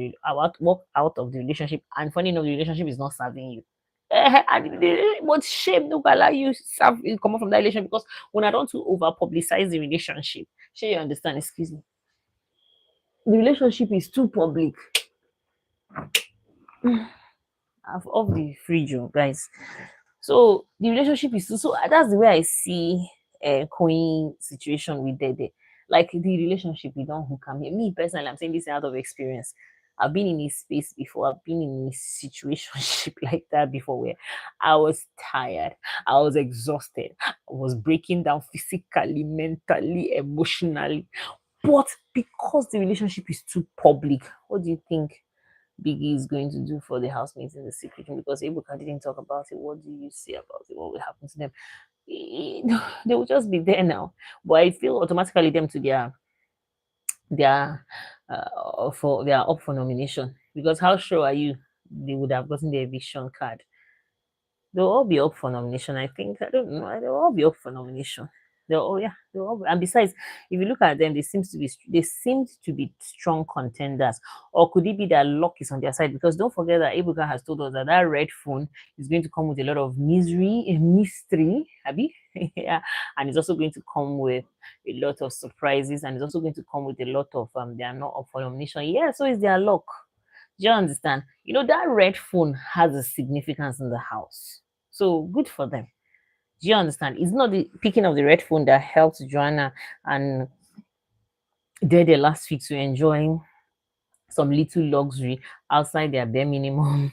S1: the relationship, and funny enough, the relationship is not serving you? But shame no go allow you come out from that relationship because when I don't to over publicize the relationship. Sure, you understand? Excuse me. The relationship is too public. Off the fridge, guys. So the relationship is too, so that's the way I see Queen situation with Dede. Like the relationship, we don't hook am here. Me personally, I'm saying this out of experience. I've been in a space before. I've been in a situation like that before where I was tired, I was exhausted, I was breaking down physically, mentally, emotionally. But because the relationship is too public, what do you think Biggie is going to do for the housemates in the secret room? Because Ebuka didn't talk about it. What do you say about it? What will happen to them? They will just be there now. But I feel automatically them to their for they are up for nomination. Because how sure are you they would have gotten the eviction card? They'll all be up for nomination. I think, I don't know. They'll all be up for nomination. They'll all, yeah. They'll all and besides, if you look at them, they seemed to be strong contenders. Or could it be that luck is on their side? Because don't forget that Ebuka has told us that that red phone is going to come with a lot of mystery, Abby. Yeah, and it's also going to come with a lot of surprises, and it's also going to come with a lot of they are not up for nomination. Yeah, so it's their luck. Do you understand? That red phone has a significance in the house. So good for them. Do you understand? It's not the picking of the red phone that helped Joanna and Dede last week to enjoy some little luxury outside their bare minimum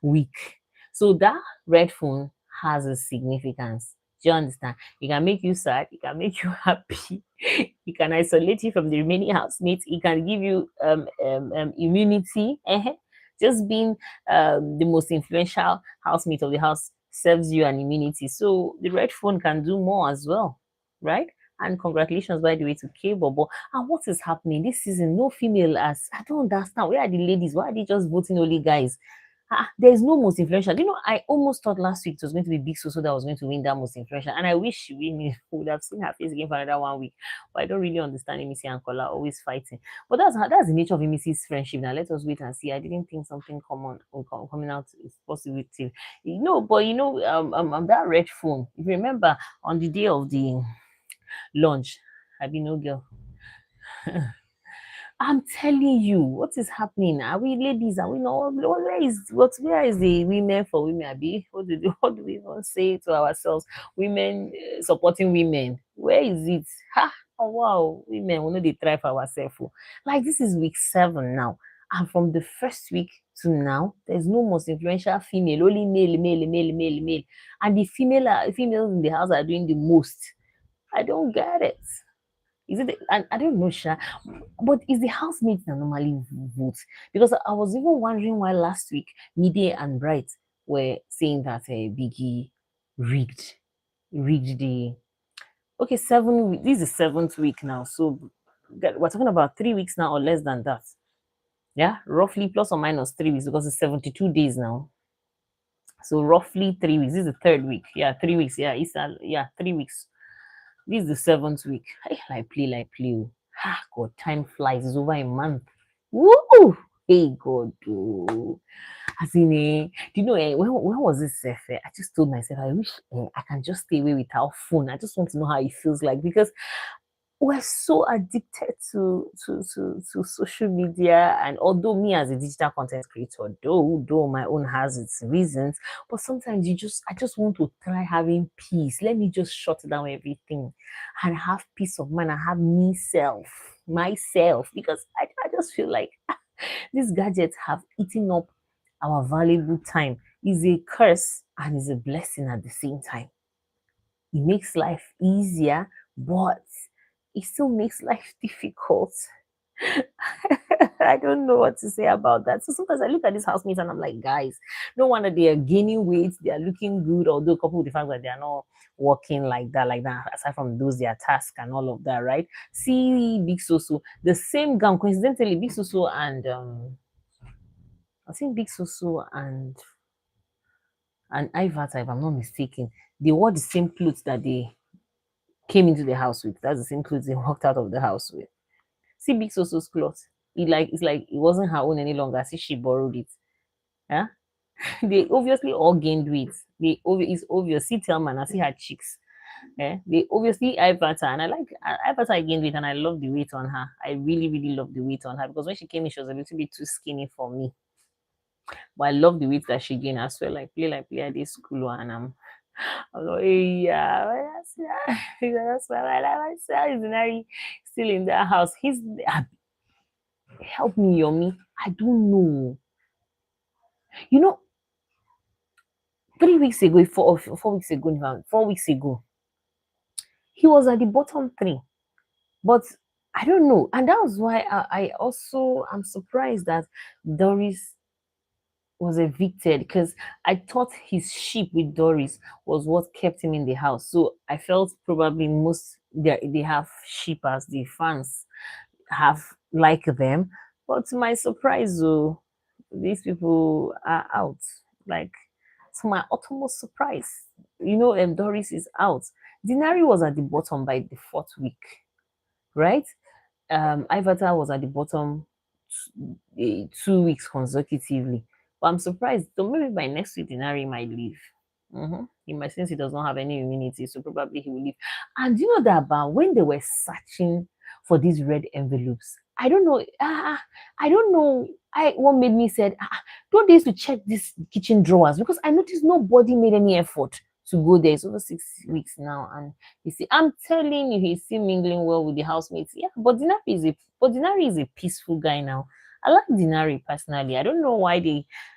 S1: week. So that red phone has a significance. Do you understand? He can make you sad, he can make you happy, he can isolate you from the remaining housemates, he can give you immunity. Just being the most influential housemate of the house serves you an immunity. So the red phone can do more as well, right? And congratulations, by the way, to K Bobo. And what is happening this season? No female as I don't understand. Where are the ladies? Why are they just voting only guys? There's no most influential. You know, I almost thought last week it was going to be Big Soso that was going to win that most influential. And I wish she win. Would have seen her face again for another 1 week. But I don't really understand Emisi and Kola always fighting. But that's the nature of Emisi's friendship. Now let us wait and see. I didn't think something coming out is positive. But that red phone. If you remember on the day of the launch, I be no girl. I'm telling you, what is happening? Are we ladies? Are we not? Where is the women for women? Abi, what do we even say to ourselves? Women supporting women. Where is it? Ha! Oh wow, women, we know they try for ourselves. Like this is week 7 now, and from the first week to now, there's no most influential female, only male, and the females in the house are doing the most. I don't get it. Is it? I don't know, Sha, but it's the housemates that normally vote. Because I was even wondering why last week Media and Bright were saying that Biggie rigged, rigged the. Okay, 7 weeks. This is the 7th week now, so we're talking about 3 weeks now or less than that. Yeah, roughly plus or minus 3 weeks because it's 72 days now. So roughly 3 weeks. This is the 3rd week. Yeah, 3 weeks. Yeah, 3 weeks. This is the 7th week. Hey, like play. God, time flies. It's over a month. Woo! Hey, God. Oh. As in, when was this? I just told myself, I wish I can just stay away without phone. I just want to know how it feels like because we're so addicted to social media. And although me as a digital content creator, though my own has its reasons, but sometimes I just want to try having peace. Let me just shut down everything and have peace of mind and have myself, because I just feel like these gadgets have eaten up our valuable time. Is a curse and is a blessing at the same time. It makes life easier, but it still makes life difficult. I don't know what to say about that. So sometimes I look at these housemates and I'm like, guys, no wonder they are gaining weight, they are looking good, although coupled with the fact that they are not working like that, aside from those their tasks and all of that, right? See Big Soso, the same gown, coincidentally, Big Soso and I think Big Soso and Ivata, if I'm not mistaken, they wore the same clothes that they came into the house with. That's the same clothes they walked out of the house with. See Big Soso's clothes. It's like it wasn't her own any longer. See, she borrowed it. Yeah. They obviously all gained weight. It's obvious. See Thelma, I see her cheeks. Yeah. They obviously Ivata, and I like Ivata gained weight, and I love the weight on her. I really, really love the weight on her because when she came in, she was a little bit too skinny for me. But I love the weight that she gained as well. Like play at this school, and I'm like, yeah, that's why I is Nari still in that house. Help me, Yomi. I don't know. You know, 3 weeks ago, 4 weeks ago, 4 weeks ago, he was at the bottom 3. But I don't know. And that was why I also am surprised that Doris was evicted, because I thought his ship with Doris was what kept him in the house. So I felt probably most they have sheep as the fans have like them. But to my surprise, though, these people are out. Like, to my utmost surprise, Doris is out. Dinari was at the bottom by the 4th week, right? Ivata was at the bottom 2 weeks consecutively. But I'm surprised. So maybe by next week, Dinari might leave. He might, since he does not have any immunity, so probably he will leave. And you know that about when they were searching for these red envelopes, I don't know. I don't know. What made me said, don't they used to check these kitchen drawers, because I noticed nobody made any effort to go there. It's over 6 weeks now, and you see, I'm telling you, he's still mingling well with the housemates. Yeah, but Dinari is a peaceful guy now. I like Dinari personally. I don't know why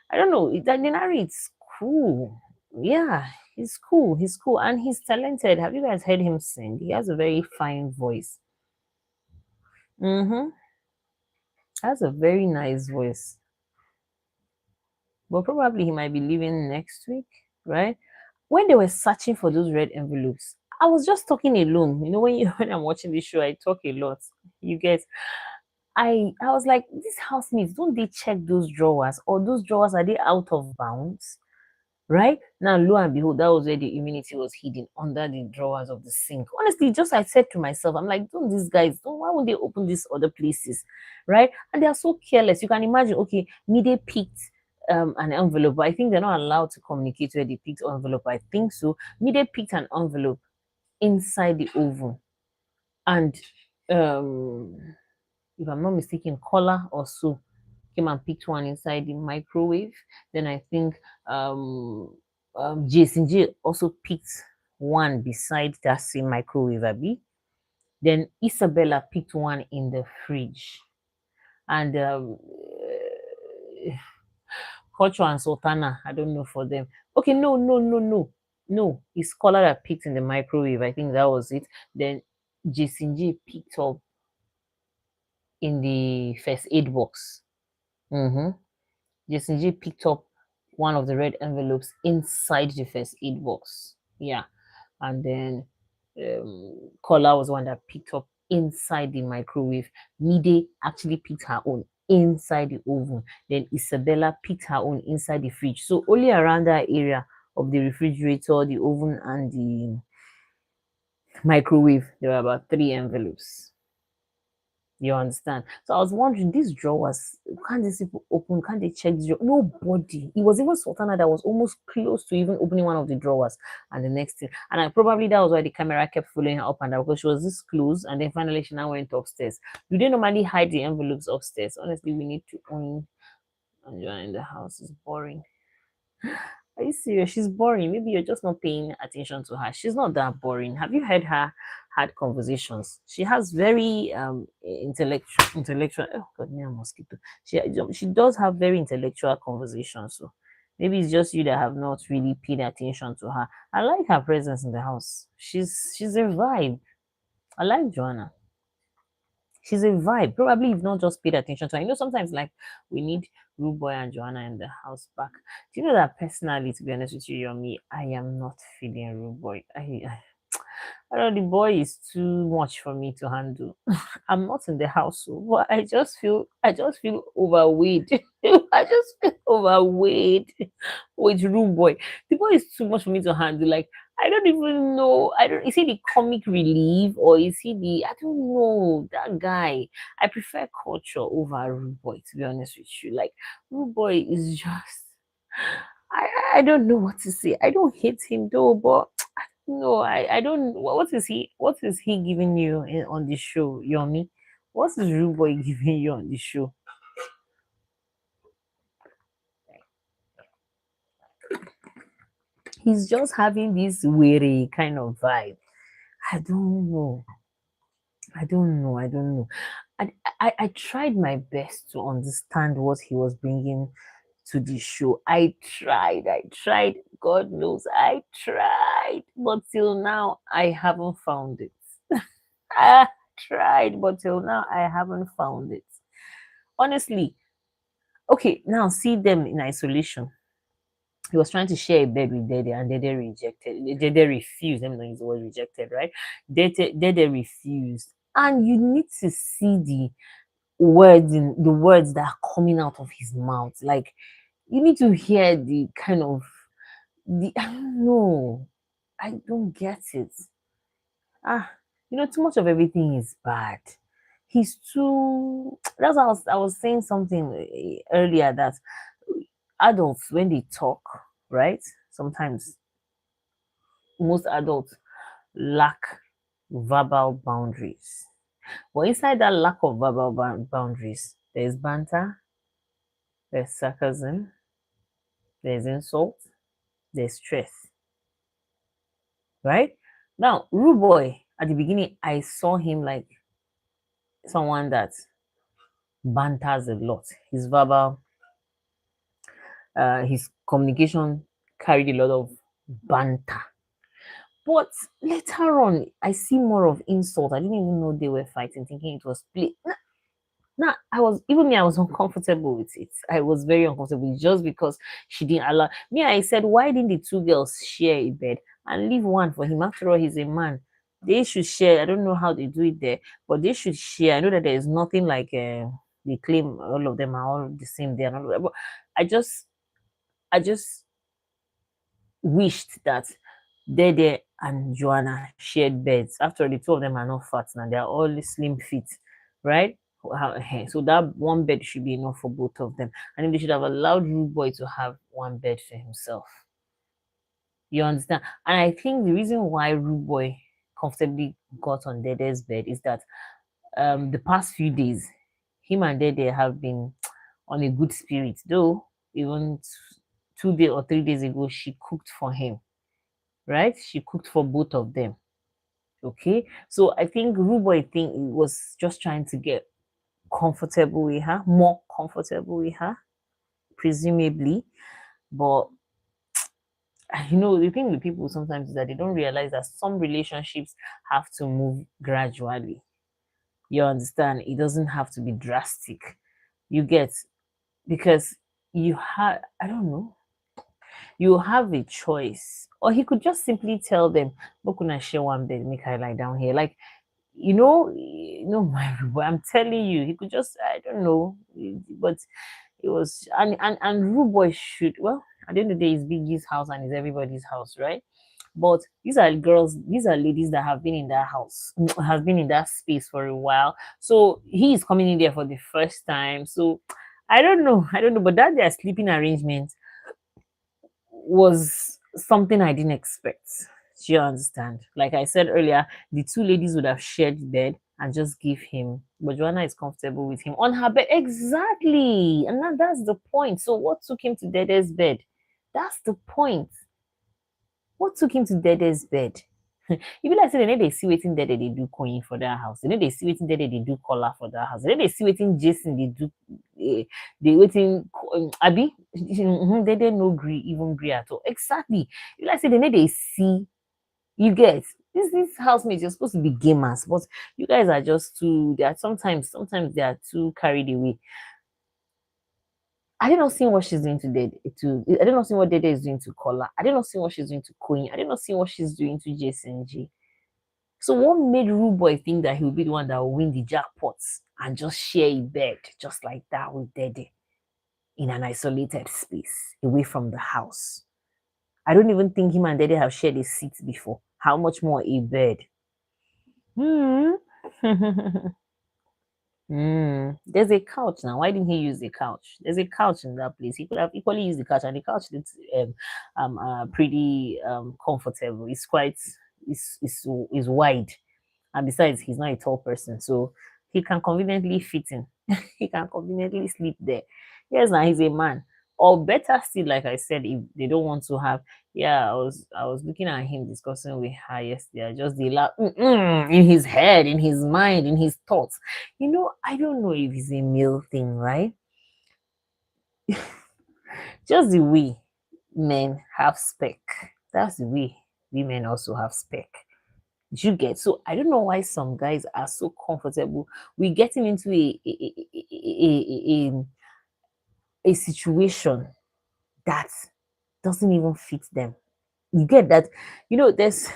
S1: I don't know. That Dinari is cool. Yeah, he's cool. He's cool. And he's talented. Have you guys heard him sing? He has a very fine voice. Mm-hmm. Has a very nice voice. But probably he might be leaving next week, right? When they were searching for those red envelopes, I was just talking alone. You know, when you when I'm watching this show, I talk a lot. You get I was like, these housemates, don't they check those drawers? Or those drawers, are they out of bounds? Right? Now, lo and behold, that was where the immunity was hidden under the drawers of the sink. Honestly, just I said to myself, I'm like, don't these guys, don't, why won't they open these other places? Right? And they are so careless. You can imagine, okay, Mide picked an envelope, but I think they're not allowed to communicate where they picked envelope. I think so. Mide picked an envelope inside the oven. And um if I'm not mistaken, Collar or so came and picked one inside the microwave. Then I think Jason J also picked one beside that same microwave, Abby. Then Isabella picked one in the fridge. And Culture and Sultana, I don't know for them. Okay, no. No, it's Collar that picked in the microwave. I think that was it. Then Jason J picked up in the first aid box. Mm-hmm. Jason G picked up one of the red envelopes inside the first aid box. Yeah. And then Kola was one that picked up inside the microwave. Mide actually picked her own inside the oven. Then Isabella picked her own inside the fridge. So only around that area of the refrigerator, the oven, and the microwave, there were about 3 envelopes. You understand? So I was wondering, these drawers, can't these people open? Can't they check the drawer? Nobody. It was even Sultana that was almost close to even opening one of the drawers. And the next thing, and I probably that was why the camera kept following her up and down because she was this close. And then finally she now went upstairs. Do they normally hide the envelopes upstairs? Honestly, we need to own Anjoa in the house. It's boring. Are you serious? She's boring. Maybe you're just not paying attention to her. She's not that boring. Have you heard her had conversations? She has very intellectual. Oh God, me a mosquito. She does have very intellectual conversations. So maybe it's just you that have not really paid attention to her. I like her presence in the house. She's a vibe. I like Joanna. She's a vibe. Probably you've not just paid attention to her. You know, sometimes like we need Rude Boy and Joanna in the house back. Do you know that personally, to be honest with you, Yomi, I am not feeling Rude Boy. I know the boy is too much for me to handle. I'm not in the house, so but I just feel overweight. I just feel overweight with Rude Boy. The boy is too much for me to handle. Like I don't even know. I don't. Is he the comic relief or is he the? I don't know that guy. I prefer culture over Rude Boy. To be honest with you, like Rude Boy is just. I don't know what to say. I don't hate him though, but no, I don't. What is he giving you on the show, Yomi? What is Rude Boy giving you on the show? He's just having this weary kind of vibe. I don't know. I don't know. I tried my best to understand what he was bringing to the show. I tried. God knows, I tried. But till now, I haven't found it. I tried, but till now, I haven't found it. Honestly, okay, now see them in isolation. He was trying to share a bed with Dede, and Dede rejected. Dede refused. Let me not use the word rejected, right? Dede refused. And you need to see the words that are coming out of his mouth. Like you need to hear the kind of the I don't know. I don't get it. Ah, too much of everything is bad. He's too. That's why I was saying something earlier that adults when they talk, right? Sometimes most adults lack verbal boundaries. But inside that lack of verbal boundaries, there's banter, there's sarcasm, there's insult, there's stress, right? Now, Rude Boy, at the beginning, I saw him like someone that banters a lot. His communication carried a lot of banter. But later on, I see more of insult. I didn't even know they were fighting, thinking it was play. Now I was even me, I was uncomfortable with it. I was very uncomfortable just because she didn't allow me. I said, why didn't the two girls share a bed and leave one for him? After all, he's a man. They should share. I don't know how they do it there, but they should share. I know that there is nothing like they claim all of them are all the same. They are not. But I just, I just wished that Dede and Joanna shared beds. After all, the two of them are not fat now; they are all slim fit, right? So that one bed should be enough for both of them, and then they should have allowed Rude Boy to have one bed for himself. You understand? And I think the reason why Rude Boy comfortably got on Dede's bed is that the past few days, him and Dede have been on a good spirit. Though even 2 days or 3 days ago, she cooked for him, right? She cooked for both of them. Okay, so I think Ruboy thing was just trying to get comfortable with her, more comfortable with her, presumably. But the thing with people sometimes is that they don't realize that some relationships have to move gradually. You understand? It doesn't have to be drastic. You get, because you have, I don't know, you have a choice. Or he could just simply tell them, "Look, when I share one bed, make I lie down here." Like, my boy, I'm telling you, he could just, I don't know, but it was, and Rude Boy should, well, at the end of the day, it's Biggie's house and it's everybody's house, right? But these are ladies that have been in that house, has been in that space for a while. So he is coming in there for the first time. So I don't know, but that their sleeping arrangement was something I didn't expect. Do you understand? Like I said earlier, the two ladies would have shared the bed and just give him. But Joanna is comfortable with him on her bed. Exactly. And that's the point. So what took him to Dede's bed? That's the point. What took him to Dede's bed? You be like say they see waiting Dede they do coin for their house. They see waiting Dede they do collar for their house. They see waiting Jason they do they waiting Abi Dede no gree even gree at all. Exactly. You like say they see, you get, this housemates, you're supposed to be gamers, but you guys are just too, they are sometimes they are too carried away. I did not see what she's doing I did not see what Dede is doing to Kola. I did not see what she's doing to Queen. I did not see what she's doing to Jason G. So what made Rude Boy think that he would be the one that will win the jackpots and just share a bed just like that with Dede in an isolated space away from the house? I don't even think him and Dede have shared a seat before. How much more a bed? Hmm. There's a couch now. Why didn't he use the couch? There's a couch in that place. He could have equally used the couch, and the couch is pretty comfortable. It's wide, and besides, he's not a tall person, so he can conveniently fit in. He can conveniently sleep there. Yes, now he's a man. Or better still, like I said, if they don't want to have, yeah, I was looking at him discussing with her yesterday. Just the in his head, in his mind, in his thoughts. I don't know if it's a male thing, right? Just the way men have spec. That's the way women also have spec. You get, so I don't know why some guys are so comfortable with getting into a situation that doesn't even fit them. You get that? There's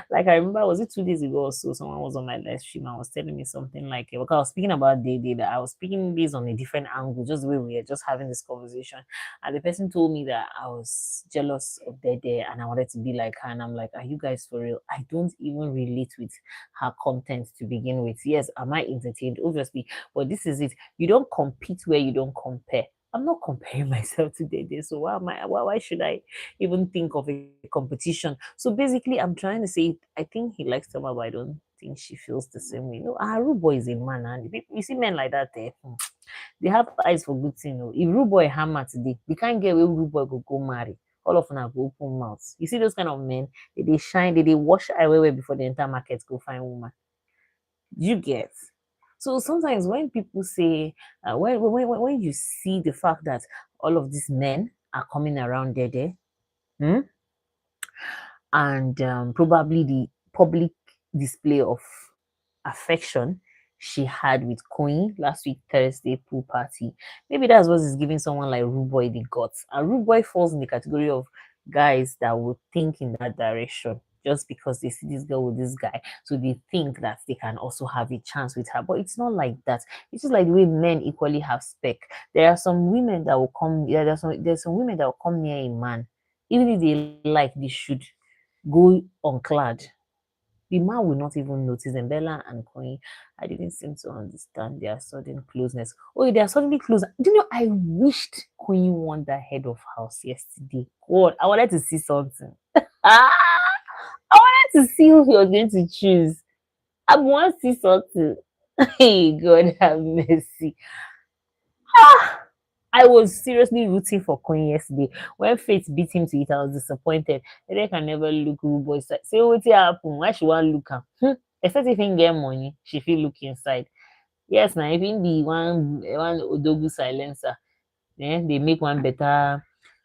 S1: like I remember, was it 2 days ago or so? Someone was on my live stream and was telling me something like, because I was speaking about day that I was speaking this on a different angle, just the way we were just having this conversation, and the person told me that I was jealous of Dede and I wanted to be like her, and I'm like, are you guys for real? I don't even relate with her content to begin with. Yes, am I entertained? Obviously, but this is it. You don't compete where you don't compare. I'm not comparing myself to Dede, so why should I even think of a competition? So basically, I'm trying to say, I think he likes Thelma, but I don't think she feels the same way. Rude Boy is a man, and you see men like that, they have eyes for good thing. If Rude Boy hammer today, they can't get where Rude Boy go marry. All of them have open mouths. You see those kind of men, they shine, they wash eye way before they enter market go find woman. You get. So sometimes when people say, when you see the fact that all of these men are coming around Dede, Hmm? And probably the public display of affection she had with Queen last week Thursday pool party. Maybe that's what is giving someone like Rude Boy the guts. And Rude Boy falls in the category of guys that would think in that direction just because they see this girl with this guy. So they think that they can also have a chance with her. But it's not like that. It's just like the way men equally have spec. There are some women that will come, yeah, there's some women that will come near a man. Even if they like, they should go unclad. The man will not even notice them. Bella and Queen, I didn't seem to understand their sudden closeness. Oh, they are suddenly close. Do you know, I wished Queen won that head of house yesterday. God, I wanted to see something. Ah, I wanted to see who he was going to choose. I want to see something. Hey, God have mercy. Ah, I was seriously rooting for Queen yesterday. When Faith beat him to it, I was disappointed. They can never look rude boy side. Say what happen? Why she want look am? Except if he get money, she feel look inside. Yes, now even the one Odogu silencer, they make one better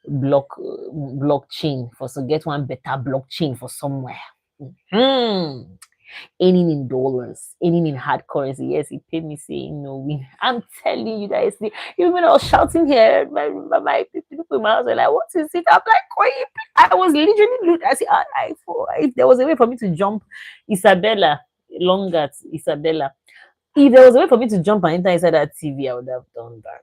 S1: blockchain for so get one better blockchain for somewhere. Hmm. Earning in dollars, earning in hard currency. Yes, he paid me saying no win. I'm telling you that yesterday, even when I was shouting here, my people in my house were like, "What is it?" I'm like, "Quiet." I was literally I said, if there was a way for me to jump Isabella, long at Isabella, if there was a way for me to jump and enter inside that TV, I would have done that.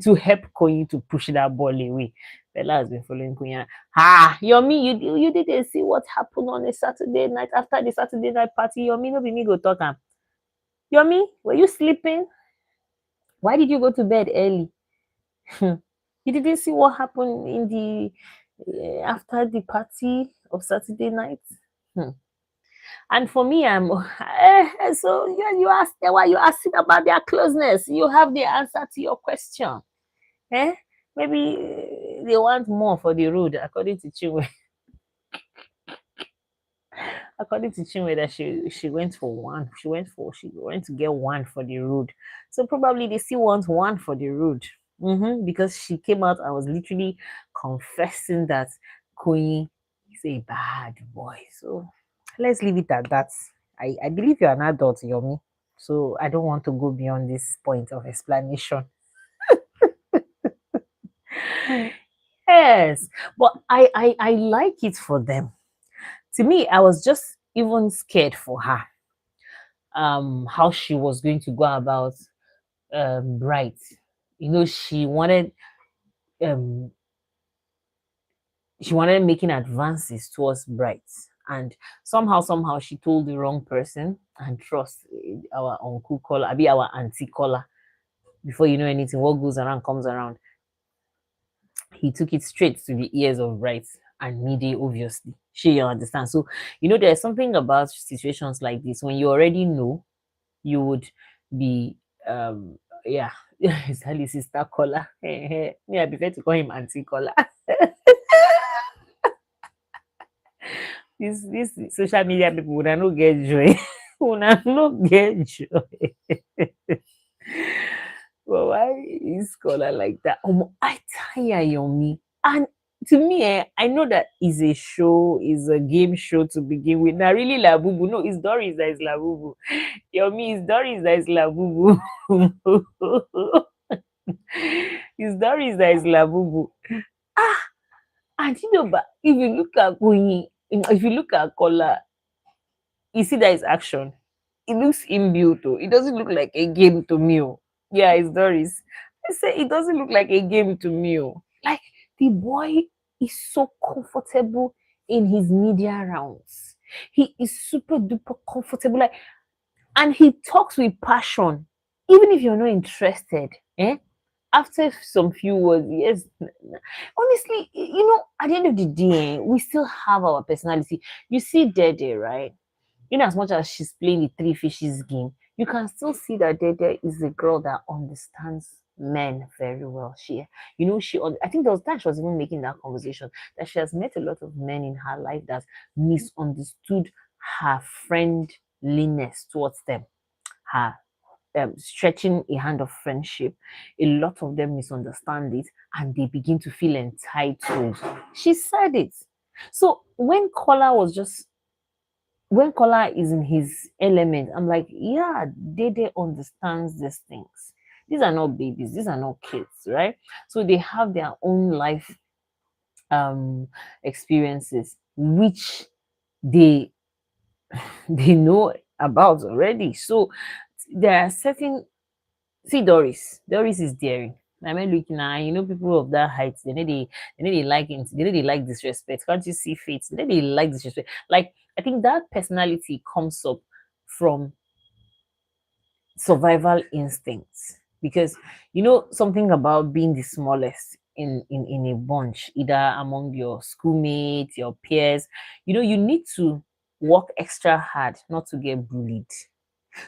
S1: To help Koyi to push that ball away. Bella has been following Koyi. Ah, Yomi, you didn't see what happened on a Saturday night after the Saturday night party. Yomi, no be me go talk am. Yomi, were you sleeping? Why did you go to bed early? You didn't see what happened in the after the party of Saturday night? Hmm. And for me, I'm so you asked why you asking about their closeness. You have the answer to your question. Eh? Maybe they want more for the road, according to Chinwe. According to Chinwe, that she went for one. She went to get one for the road. So probably they still want one for the road. Because she came out and was literally confessing that Queen is a bad boy. So let's leave it at that. I believe you're an adult, Yomi. So I don't want to go beyond this point of explanation. Yes, but I like it for them. To me, I was just even scared for her. How she was going to go about Bright. Um she wanted making advances towards Bright, and somehow she told the wrong person. And trust our uncle caller, I be our auntie caller. Before you know anything, what goes around comes around. He took it straight to the ears of Bright and Mide, obviously. She you understand. So, there's something about situations like this when you already know you would be yeah. It's his sister caller. Me, I prefer to call him auntie caller. This social media people would not get joy. Would not get joy. But why is scholar like that? I tire Yomi. And to me, I know that is a show, is a game show to begin with. Now, really, Labubu. No, it's Doris that is Labubu. Yomi is Doris that is Labubu. It's Doris that is Labubu. Ah, and but if you look at Queen, if you look at Kola, you see that is action. It looks inbuilt. Oh. It doesn't look like a game to me. Oh. Yeah, it's Doris. I say it doesn't look like a game to me. Oh. Like the boy is so comfortable in his media rounds. He is super duper comfortable. Like, and he talks with passion, even if you're not interested. Eh? After some few words, yes. Honestly, at the end of the day, we still have our personality. You see Dede, right? In as much as she's playing the three fishes game, you can still see that Dede is a girl that understands men very well. I think there was time she was even making that conversation that she has met a lot of men in her life that misunderstood her friendliness towards them, her stretching a hand of friendship, a lot of them misunderstand it and they begin to feel entitled. She said it. So when Kola is in his element, I'm like, yeah, they understands these things. These are not babies, these are not kids, right? So they have their own life um experiences which they they know about already. So there are certain, see Doris. Doris is daring. I mean, looking at, people of that height, they like it, they like disrespect. Can't you see faith? They like disrespect. Like, I think that personality comes up from survival instincts, because something about being the smallest in a bunch, either among your schoolmates, your peers, you need to work extra hard not to get bullied.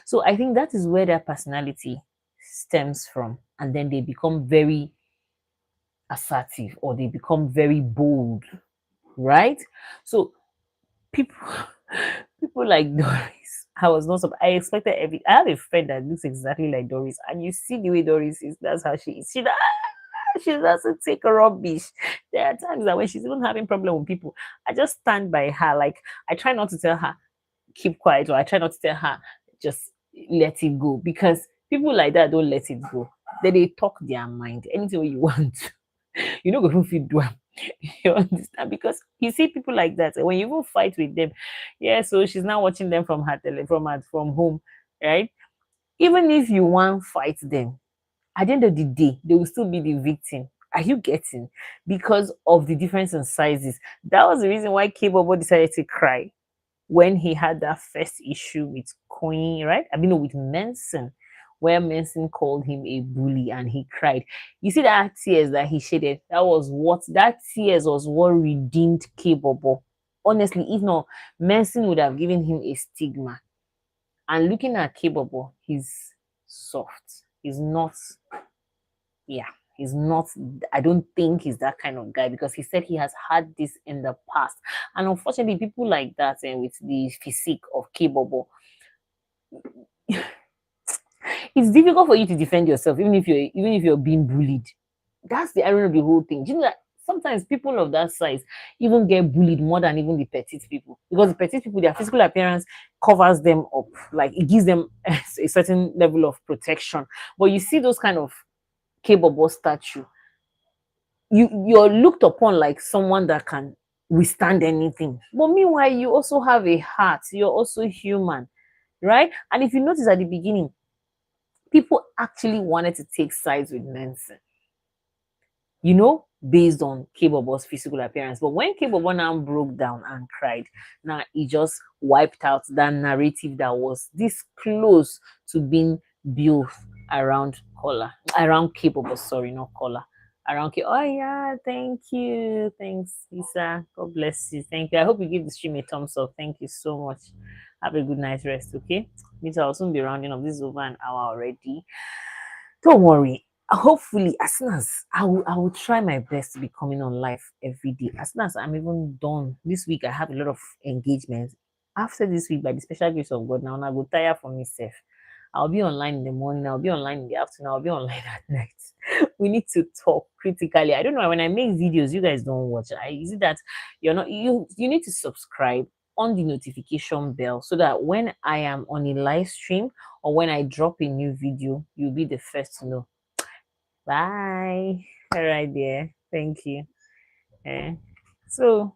S1: So I think that is where their personality stems from. And then they become very assertive or they become very bold, right? So people people like Doris, I was not I expected I have a friend that looks exactly like Doris, and you see the way Doris is, that's how she is. She doesn't take rubbish. There are times that when she's even having problem with people, I just stand by her. Like, I try not to tell her keep quiet, or I try not to tell her just let it go, because people like that don't let it go. They talk their mind. Anything you want, you know, go fit do am. You understand? Because you see people like that, when you even fight with them, yeah. So she's now watching them from from home, right? Even if you want fight them, at the end of the day, they will still be the victim. Are you getting? Because of the difference in sizes. That was the reason why K-Bobo decided to cry when he had that first issue with Queen, right? I mean, no, with Manson, where Manson called him a bully and he cried. You see that tears that he shedded? That tears was what redeemed K Bobo. Honestly, if not, Manson would have given him a stigma. And looking at K Bobo, he's soft. He's not, yeah, he's not, I don't think he's that kind of guy, because he said he has had this in the past. And unfortunately, people like that, with the physique of K-Bobo, it's difficult for you to defend yourself, even if you're being bullied. That's the irony of the whole thing. Do you know that sometimes people of that size even get bullied more than even the petite people, because the petite people, their physical appearance covers them up, like it gives them a certain level of protection. But you see those kind of K-Bobo statue, you're looked upon like someone that can withstand anything. But meanwhile, you also have a heart. You're also human, right? And if you notice at the beginning, people actually wanted to take sides with Manson, based on K-Bobo's physical appearance. But when K-Bobo now broke down and cried, now he just wiped out that narrative that was this close to being built around around K-Bobo, sorry, not Kola. Around Oh yeah, thank you. Thanks, Isa. God bless you. Thank you. I hope you give the stream a thumbs up. Thank you so much. Have a good night's rest, okay? Me too, I'll soon be rounding up. This is over an hour already. Don't worry. Hopefully, as soon as I will try my best to be coming on live every day. As soon as I'm even done this week, I have a lot of engagements. After this week, by the special grace of God, now I go tire for myself. I'll be online in the morning. I'll be online in the afternoon. I'll be online at night. We need to talk critically. I don't know, when I make videos, you guys don't watch. Is it that you're not? You need to subscribe on the notification bell, so that when I am on a live stream or when I drop a new video, you'll be the first to know. Bye. All right, dear. Thank you. Eh. So,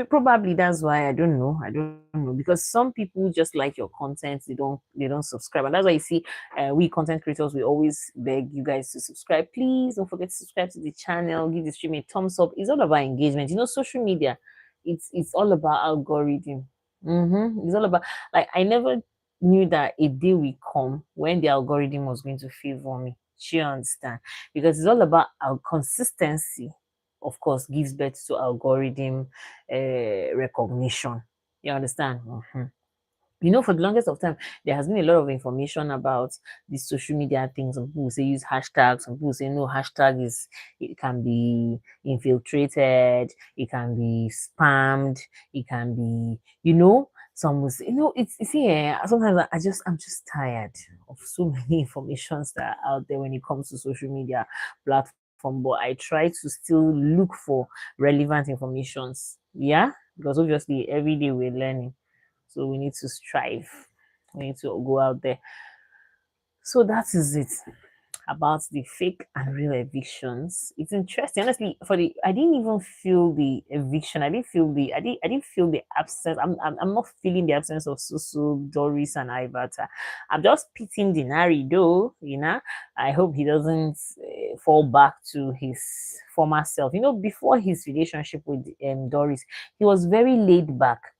S1: probably that's why I don't know. I don't know, because some people just like your content. They don't subscribe, and that's why you see, we content creators, we always beg you guys to subscribe. Please don't forget to subscribe to the channel. Give the stream a thumbs up. It's all about engagement. Social media. It's all about algorithm. It's all about, like, I never knew that a day will come when the algorithm was going to favor me. Do you understand? Because it's all about our consistency. Of course, gives birth to algorithm recognition. You understand? For the longest of time, there has been a lot of information about these social media things. Some people say use hashtags. Some people say no, hashtag it can be infiltrated, it can be spammed, it can be, Some will say, it's see, sometimes I'm just tired of so many informations that are out there when it comes to social media platform. But I try to still look for relevant informations. Yeah, because obviously every day we're learning, so we need to strive. We need to go out there. So that is it about the fake and real evictions. It's interesting. Honestly, I didn't even feel the eviction. I didn't feel the absence. I'm not feeling the absence of Susu, Doris, and Ivata. I'm just pitying Denari though, I hope he doesn't fall back to his former self. Before his relationship with Doris, he was very laid back.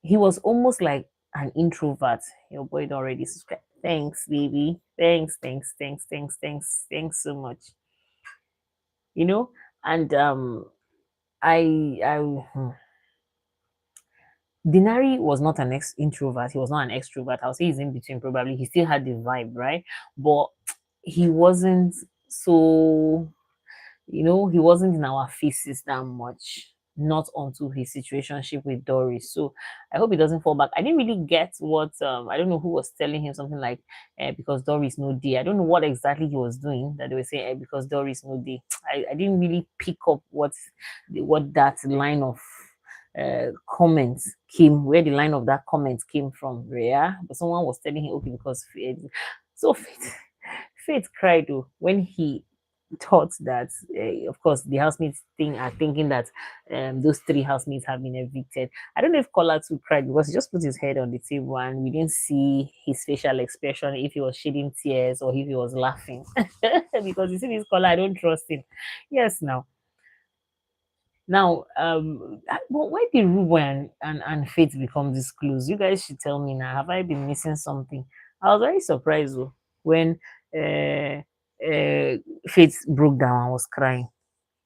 S1: He was almost like an introvert. Your boy don't already subscribe. Thanks, baby. Thanks so much. You know, and I Denari was not an introvert. He was not an extrovert. I'll say he's in between. Probably he still had the vibe, right? But he wasn't so he wasn't in our faces that much, not onto his situationship with Doris. So I hope he doesn't fall back. I didn't really get what I don't know who was telling him something like because Doris no day. I don't know what exactly he was doing that they were saying because Doris no day. I didn't really pick up what that line of comments came, where the line of that comment came from. Yeah, but someone was telling him okay because so Faith cried though when he thought that, of course, the housemates are thinking that those three housemates have been evicted. I don't know if Kola too cried because he just put his head on the table and we didn't see his facial expression, if he was shedding tears or if he was laughing. Because you see this Kola, I don't trust him. Yes, now, but why did Rubo and Faith become this close? You guys should tell me now. Have I been missing something? I was very surprised though, when uh, Faith broke down and was crying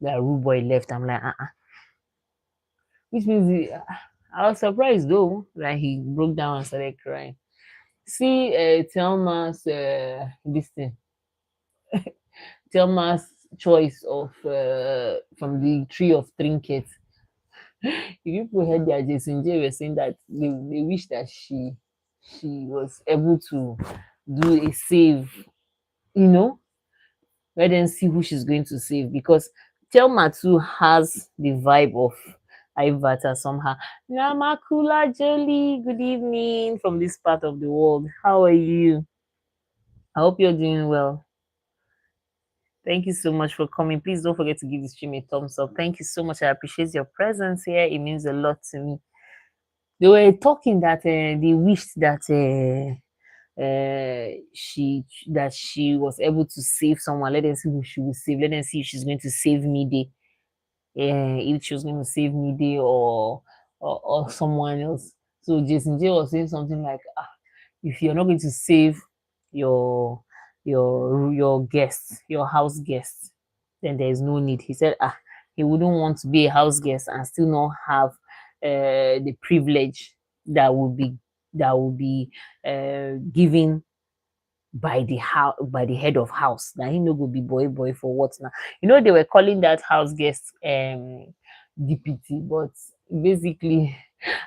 S1: that Ruboy left. I'm like, which means I was surprised though that he broke down and started crying. See, Thelma's this thing, Thelma's choice of from the tree of trinkets. If people heard that Jason J were saying that they wish that she was able to do a save, you know, let them see who she's going to save, because Thelma too has the vibe of Ivata somehow. Namakula Jolie, good evening from this part of the world. How are you? I hope you're doing well. Thank you so much for coming. Please don't forget to give the stream a thumbs up. Thank you so much. I appreciate your presence here. It means a lot to me. They were talking that they wished that she was able to save someone. Let them see who she will save. Let them see if she's going to save Mide. If she was going to save Mide or someone else. So Jason J was saying something like, if you're not going to save your your guests, your house guests, then there is no need. He said, he wouldn't want to be a house guest and still not have the privilege that would be given by the house, by the head of house. Now he no go be boy for what now? They were calling that house guest DPT, but basically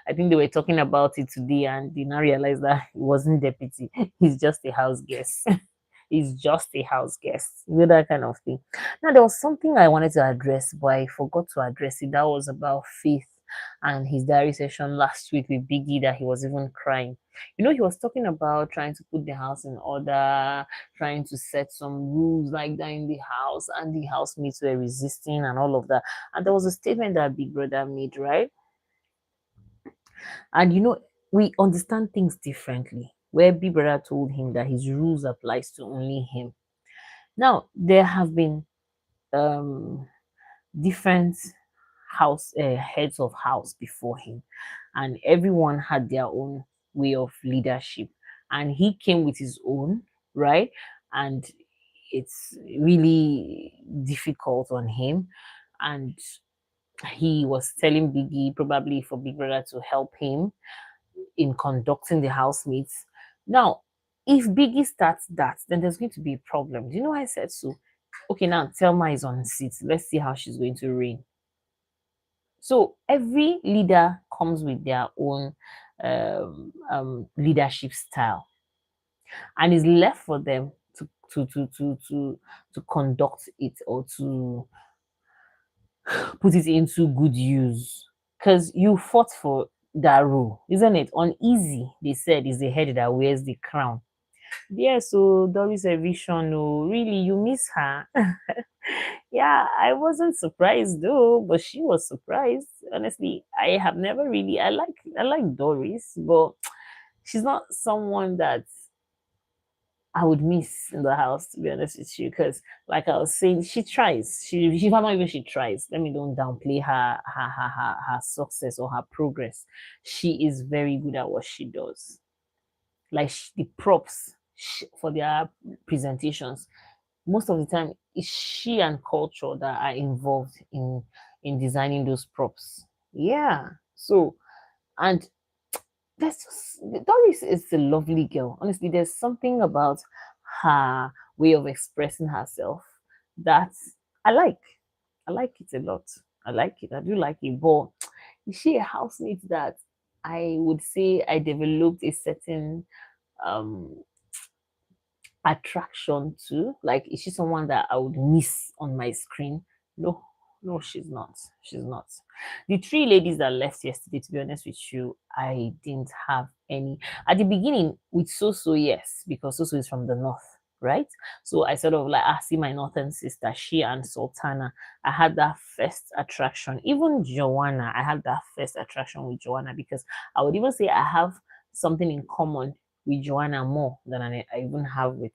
S1: I think they were talking about it today and did not realize that it wasn't deputy. He's just a house guest. He's just a house guest. That kind of thing. Now there was something I wanted to address, but I forgot to address it. That was about Faith and his diary session last week with Biggie, that he was even crying. He was talking about trying to put the house in order, trying to set some rules like that in the house, and the housemates were resisting and all of that. And there was a statement that Big Brother made, right? And we understand things differently. Where Big Brother told him that his rules applies to only him. Now there have been different house heads of house before him, and everyone had their own way of leadership, and he came with his own, right? And it's really difficult on him, and he was telling Biggie, probably for Big Brother to help him in conducting the housemates. Now, if Biggie starts that, then there's going to be a problem. Do you know why I said so? Okay, now Thelma is on seat. Let's see how she's going to reign. So every leader comes with their own leadership style, and it's left for them to conduct it or to put it into good use. Because you fought for that role, isn't it? Uneasy, they said, is the head that wears the crown. Yeah, so Doris Eviction, oh, really, you miss her? Yeah, I wasn't surprised though, but she was surprised. Honestly, I have never really. I like Doris, but she's not someone that I would miss in the house, to be honest with you, because like I was saying, she tries. She not even she tries. Let me don't downplay her success or her progress. She is very good at what she does. Like the props for their presentations, most of the time it's she and culture that are involved in designing those props. Yeah. So, and that's just, Doris is a lovely girl. Honestly, there's something about her way of expressing herself that I like. I like it a lot. I like it. I do like it. But is she a housemate that I would say I developed a certain um attraction to? Like, is she someone that I would miss on my screen? No, no, she's not. She's not. The three ladies that left yesterday, to be honest with you, I didn't have any. At the beginning, with Soso, yes, because Soso is from the north, right? So I sort of like, I see my northern sister, she and Sultana. I had that first attraction. Even Joanna, I had that first attraction with Joanna because I would even say I have something in common with Joanna more than I even have with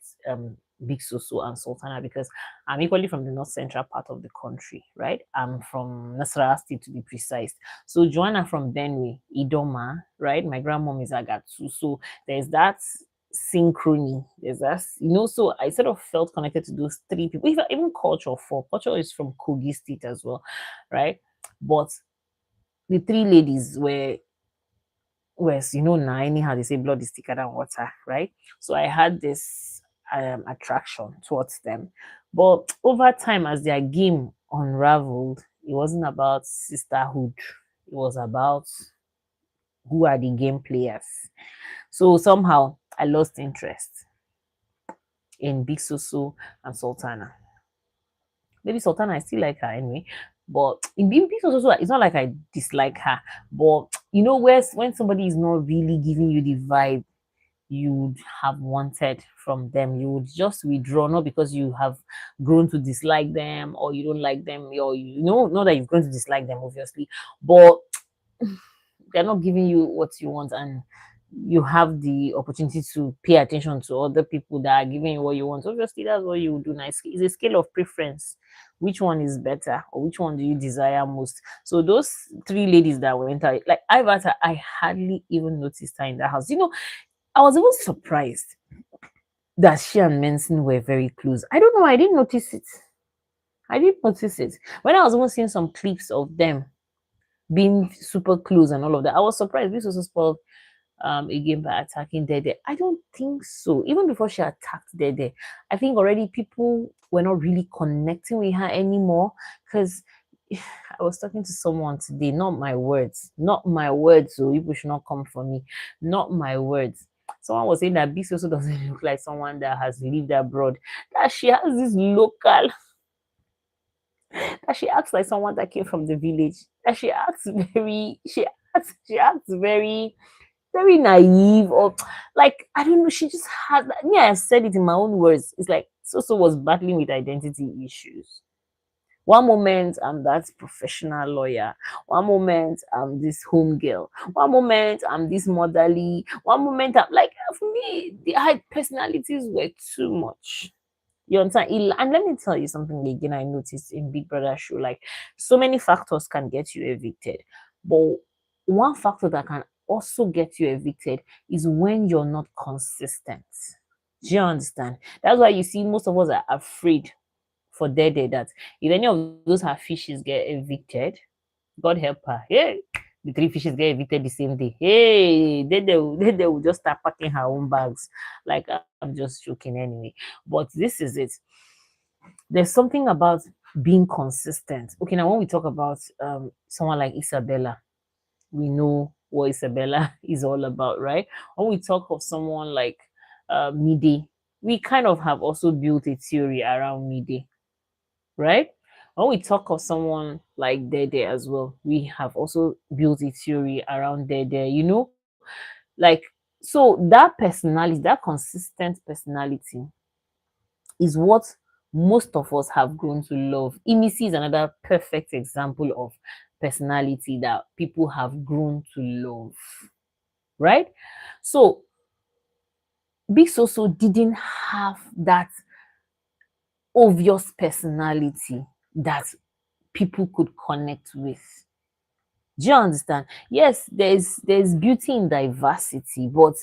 S1: Big Soso and Sultana, because I'm equally from the north central part of the country, right? I'm from Nasarawa State to be precise. So Joanna from Benue, Idoma, right? My grandmom is Agatu. So there's that synchrony. There's that, so I sort of felt connected to those three people. Even culture for culture is from Kogi State as well, right? But the three ladies were Whereas, now anyhow they say blood is thicker than water, right? So I had this attraction towards them. But over time, as their game unraveled, it wasn't about sisterhood. It was about who are the game players. So somehow I lost interest in Big Soso and Sultana. Maybe Sultana, I still like her anyway. But in Big Soso, it's not like I dislike her. But where when somebody is not really giving you the vibe you would have wanted from them, you would just withdraw, not because you have grown to dislike them or you don't like them, or not that you've grown to dislike them, obviously, but they're not giving you what you want, and you have the opportunity to pay attention to other people that are giving you what you want. Obviously, that's what you would do. Nice. It's a scale of preference. Which one is better, or which one do you desire most? So those three ladies that went out, like I hardly even noticed her in the house. I was even surprised that she and Manson were very close. I don't know. I didn't notice it. I didn't notice it. When I was even seeing some clips of them being super close and all of that, I was surprised. This was spoiled again by attacking Dede. I don't think so. Even before she attacked Dede, I think already people were not really connecting with her anymore, because I was talking to someone today, not my words, so people should not come for me, not my words. Someone was saying that Beast also doesn't look like someone that has lived abroad, that she has this local, that she acts like someone that came from the village, that she acts very very naive, or like I don't know, she just had yeah, I said it in my own words. It's like Soso was battling with identity issues. One moment I'm that professional lawyer. One moment I'm this home girl. One moment I'm this motherly. One moment I'm like, for me, the high personalities were too much. You understand? And let me tell you something again I noticed in Big Brother show. Like, so many factors can get you evicted. But one factor that can also get you evicted is when you're not consistent. Do you understand? That's why you see most of us are afraid for Dede that if any of those her fishes get evicted, God help her. Hey, the three fishes get evicted the same day. Hey, Dede will just start packing her own bags. Like, I'm just joking anyway. But this is it. There's something about being consistent. Okay, now when we talk about someone like Isabella, we know what Isabella is all about, right? When we talk of someone like Mide, we kind of have also built a theory around Mide, right? When we talk of someone like Dede as well, we have also built a theory around Dede, like, so that personality, that consistent personality is what most of us have grown to love. Imisi is another perfect example of personality that people have grown to love, right? So Big Soso didn't have that obvious personality that people could connect with. Do you understand? Yes, there's beauty in diversity, but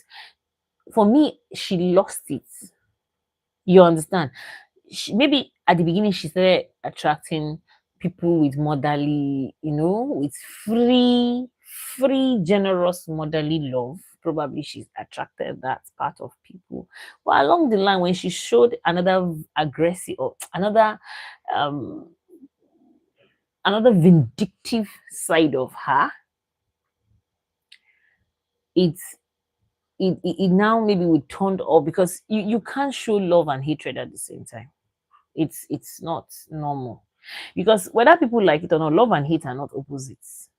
S1: for me, she lost it. You understand? Maybe at the beginning she started attracting people with motherly, with free, generous motherly love. Probably she's attracted that part of people. But along the line, when she showed another aggressive or um another vindictive side of her, it's it now maybe we turned off, because you can't show love and hatred at the same time. It's not normal, because whether people like it or not, love and hate are not opposites.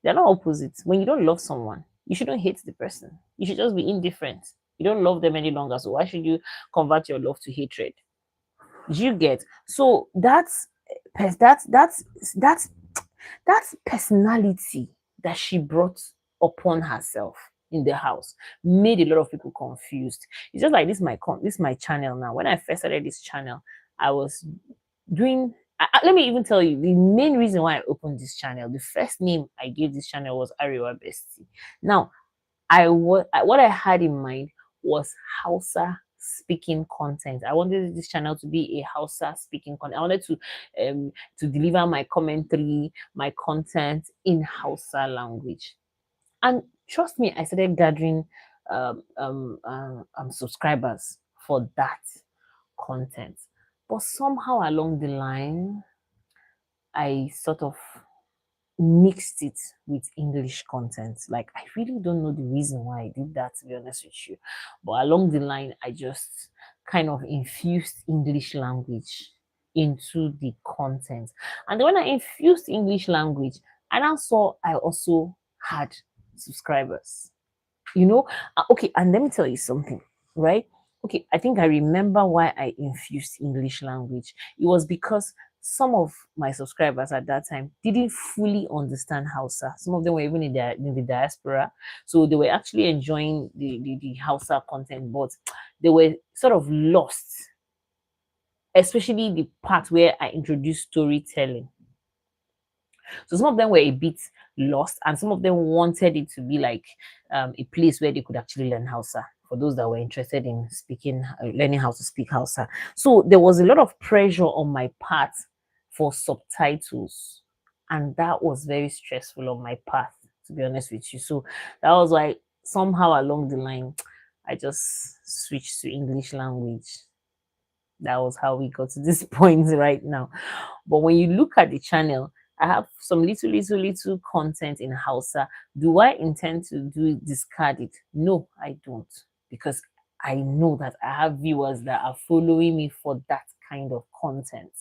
S1: They're not opposites. When you don't love someone, you shouldn't hate the person. You should just be indifferent. You don't love them any longer, so why should you convert your love to hatred? Do you get? So that's that personality that she brought upon herself in the house made a lot of people confused. It's just like this my channel now. When I first started this channel, I was doing. Let me even tell you the main reason why I opened this channel. The first name I gave this channel was Ariwa Bestie. Now, what I had in mind was Hausa speaking content. I wanted this channel to be a Hausa speaking content. I wanted to deliver my commentary, my content in Hausa language. And trust me, I started gathering subscribers for that content. But somehow along the line, I sort of mixed it with English content. Like, I really don't know the reason why I did that, to be honest with you. But along the line, I just kind of infused English language into the content. And then when I infused English language, I now saw I also had subscribers. Okay, and let me tell you something, right? Okay, I think I remember why I infused English language. It was because some of my subscribers at that time didn't fully understand Hausa. Some of them were even in the diaspora, so they were actually enjoying the Hausa content, but they were sort of lost, especially the part where I introduced storytelling. So some of them were a bit lost, and some of them wanted it to be like a place where they could actually learn Hausa. For those that were interested in learning how to speak Hausa. So there was a lot of pressure on my part for subtitles, and that was very stressful on my part, to be honest with you. So that was why somehow along the line, I just switched to English language. That was how we got to this point right now. But when you look at the channel, I have some little content in Hausa. Do I intend to discard it? No, I don't. Because I know that I have viewers that are following me for that kind of content.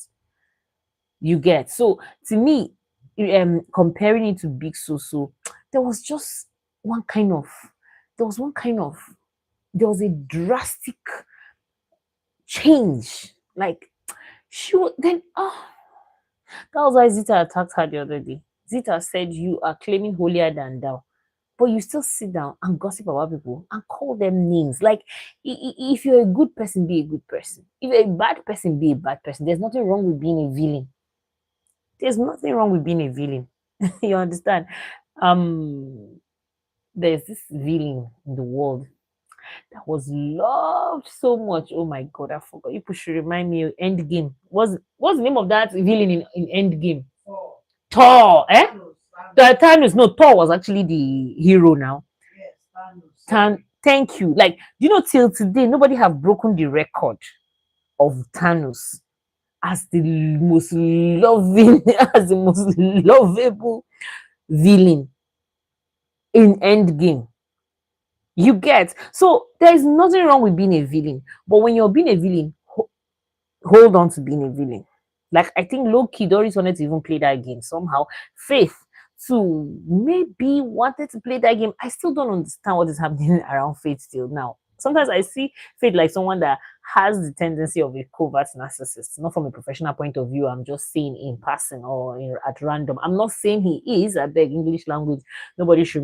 S1: You get? So to me, comparing it to Big Soso, there was just one kind of, there was one kind of, there was a drastic change. Like, then, that was why Zita attacked her the other day. Zita said, "You are claiming holier than thou, but you still sit down and gossip about people and call them names. Like, if you're a good person, be a good person. If you're a bad person, be a bad person. There's nothing wrong with being a villain. There's nothing wrong with being a villain. You understand? Um, there's this villain in the world that was loved so much. Oh my god, I forgot. People should remind me. Endgame. What's the name of that villain in Endgame? Thor. Eh? Thanos. No, Thor was actually the hero now. Thank you. Like, till today, nobody have broken the record of Thanos as the most loving, as the most lovable villain. in Endgame. You get? So there is nothing wrong with being a villain. But when you're being a villain, hold on to being a villain. Like I think low key Doris wanted to even play that game somehow. Faith to maybe wanted to play that game. I still don't understand what is happening around Faith still now. Sometimes I see Faith like someone that has the tendency of a covert narcissist, not from a professional point of view. I'm just saying in passing or at random. I'm not saying he is. I beg English language. Nobody should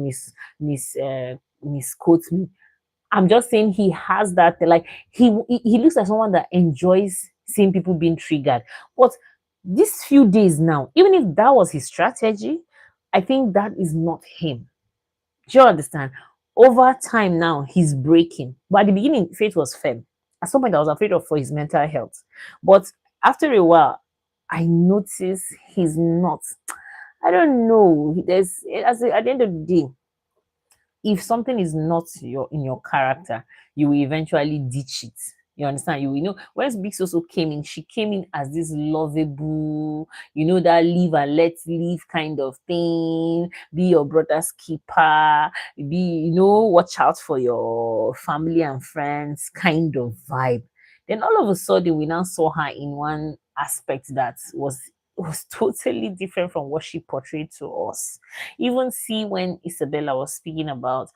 S1: misquote me. I'm just saying he has that like he looks like someone that enjoys seeing people being triggered. But these few days now, even if that was his strategy, I think that is not him. Do you understand? Over time now, he's breaking. But at the beginning, Faith was firm. At some point, I was afraid of for his mental health. But after a while, I noticed he's not. I don't know. There's at the end of the day, if something is not in your character, you will eventually ditch it. You understand? You will know when Big Soso came in, she came in as this lovable, that live and let live kind of thing, be your brother's keeper, be, watch out for your family and friends kind of vibe. Then all of a sudden we now saw her in one aspect that was totally different from what she portrayed to us. Even see when Isabella was speaking about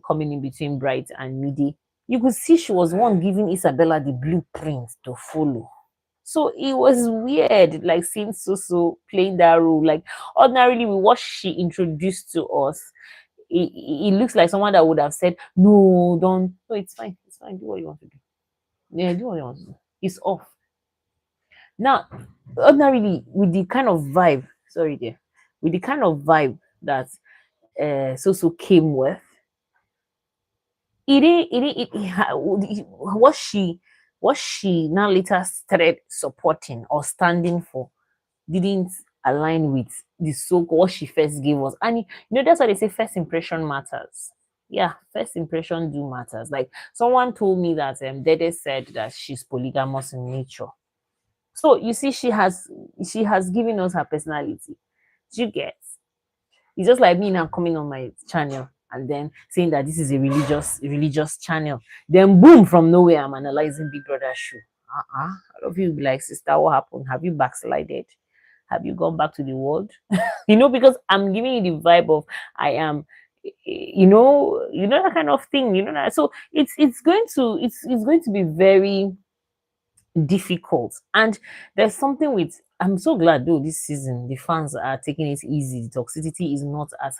S1: coming in between Bright and Midi, you could see she was one giving Isabella the blueprint to follow. So it was weird, like seeing Susu playing that role. Like ordinarily, with what she introduced to us, it looks like someone that would have said, "No, don't. No, it's fine. It's fine. Do what you want to do. Yeah, do what you want to do. It's off." Now, ordinarily, with the kind of vibe, sorry, there, with the kind of vibe that Soso came with, what she now later started supporting or standing for didn't align with the so-called what she first gave us. And that's why they say first impression matters. Yeah, first impression do matters. Like someone told me that Dede said that she's polygamous in nature. So you see, she has given us her personality. Do you get? It's just like me now coming on my channel and then saying that this is a religious channel. Then boom, from nowhere, I'm analyzing Big Brother show. All of you be like, sister, what happened? Have you backslided? Have you gone back to the world? Because I'm giving you the vibe of I am, that kind of thing. That. So it's going to be very difficult. And there's something with I'm so glad though this season the fans are taking it easy. The toxicity is not as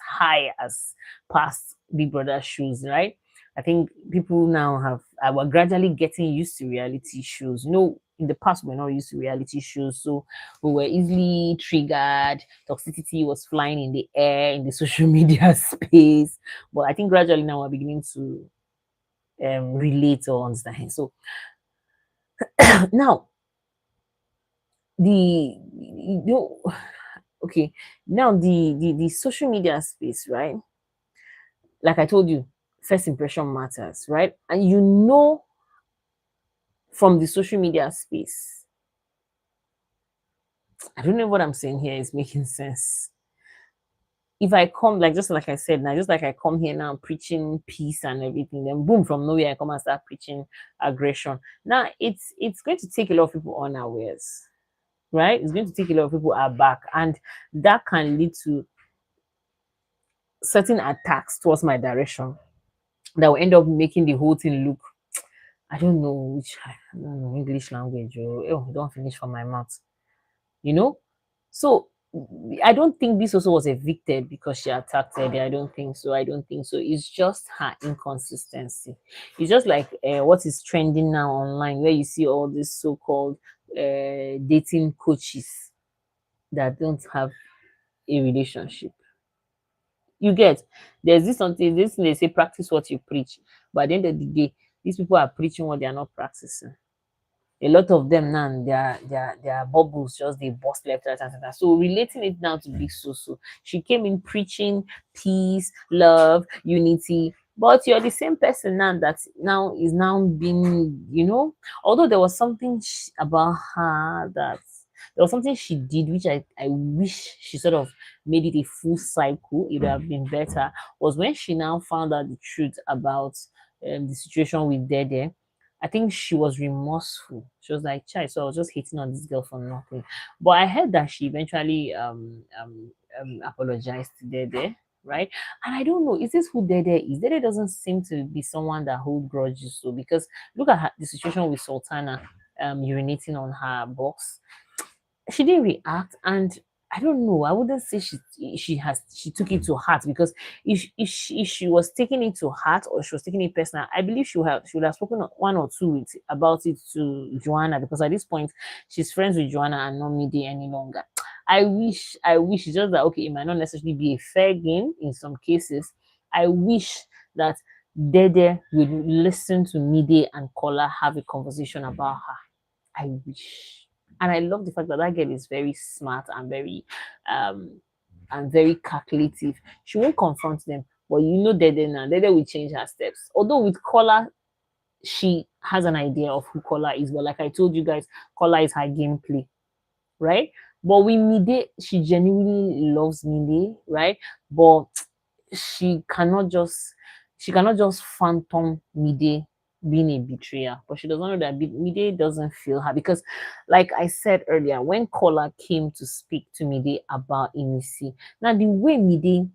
S1: high as past Big Brother shows, right? I think people now are gradually getting used to reality shows. In the past we're not used to reality shows, so we were easily triggered. Toxicity was flying in the air in the social media space. But I think gradually now we're beginning to relate or understand. So now okay, now the social media space, right? Like I told you, first impression matters, right? And from the social media space, I don't know what I'm saying here is making sense. If I come, like just like I said now, just like I come here now preaching peace and everything, then boom, from nowhere I come and start preaching aggression. Now it's going to take a lot of people unawares, right? It's going to take a lot of people aback, and that can lead to certain attacks towards my direction that will end up making the whole thing look, I don't know which, I don't know, English language. Don't finish from my mouth. You know? So I don't think this also was evicted because she attacked her. I don't think so. I don't think so. It's just her inconsistency. It's just like what is trending now online, where you see all these so-called dating coaches that don't have a relationship. You get? There's this thing they say, practice what you preach. But at the end of the day, these people are preaching what they are not practicing. A lot of them now, their bubbles just they bust left, right, and center. So relating it now to Big Soso, she came in preaching peace, love, unity. But you're the same person now that now is now being, although there was something about her that there was something she did which I wish she sort of made it a full cycle. It would have been better. Was when she now found out the truth about the situation with Dede. I think she was remorseful. She was like, "Chai, so I was just hating on this girl for nothing." But I heard that she eventually apologized to Dede, right? And I don't know, is this who Dede is? Dede doesn't seem to be someone that hold grudges. So because look at the situation with Sultana urinating on her box, she didn't react, and I don't know, I wouldn't say she took it to heart, because if she was taking it to heart, or she was taking it personal, I believe she would have spoken one or two about it to Joanna, because at this point she's friends with Joanna and not Midi any longer. I wish it's just that, okay, it might not necessarily be a fair game in some cases. I wish that Dede would listen to Mide and Kola have a conversation about her. I wish. And I love the fact that that girl is very smart um and very calculative. She won't confront them, but Dede now. Dede will change her steps. Although with Kola, she has an idea of who Kola is, but like I told you guys, Kola is her gameplay, right? But with Mide, she genuinely loves Mide, right? But she cannot just she cannot just phantom Mide being a betrayer, but she does not know that Mide doesn't feel her, because like I said earlier, when Kola came to speak to Mide about Imisi, now the way Mide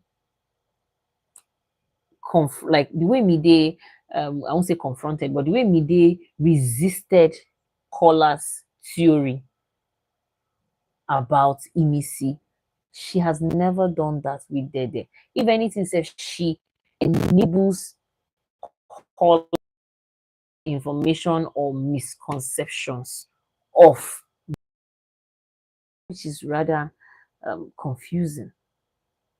S1: like the way Mide I won't say confronted, but the way Mide resisted Kola's theory about Imisi, she has never done that with Dede. If anything, says she enables Kola information or misconceptions of, which is rather confusing.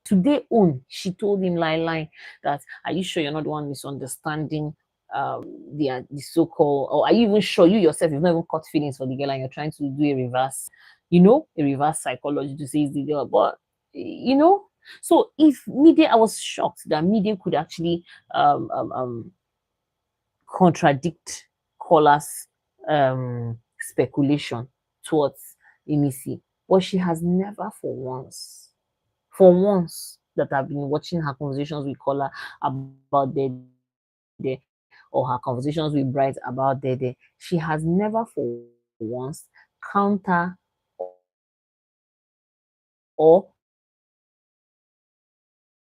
S1: Today own, she told him line that, are you sure you're not the one misunderstanding the so-called, or are you even sure you yourself you've not even caught feelings for the girl and you're trying to do a reverse psychology to say it's the girl. But so if Mide, I was shocked that Mide could actually contradict Kola's speculation towards Emisi, but she has never for once that I've been watching her conversations with Kola about Dede, or her conversations with Bright about Dede, she has never for once counter or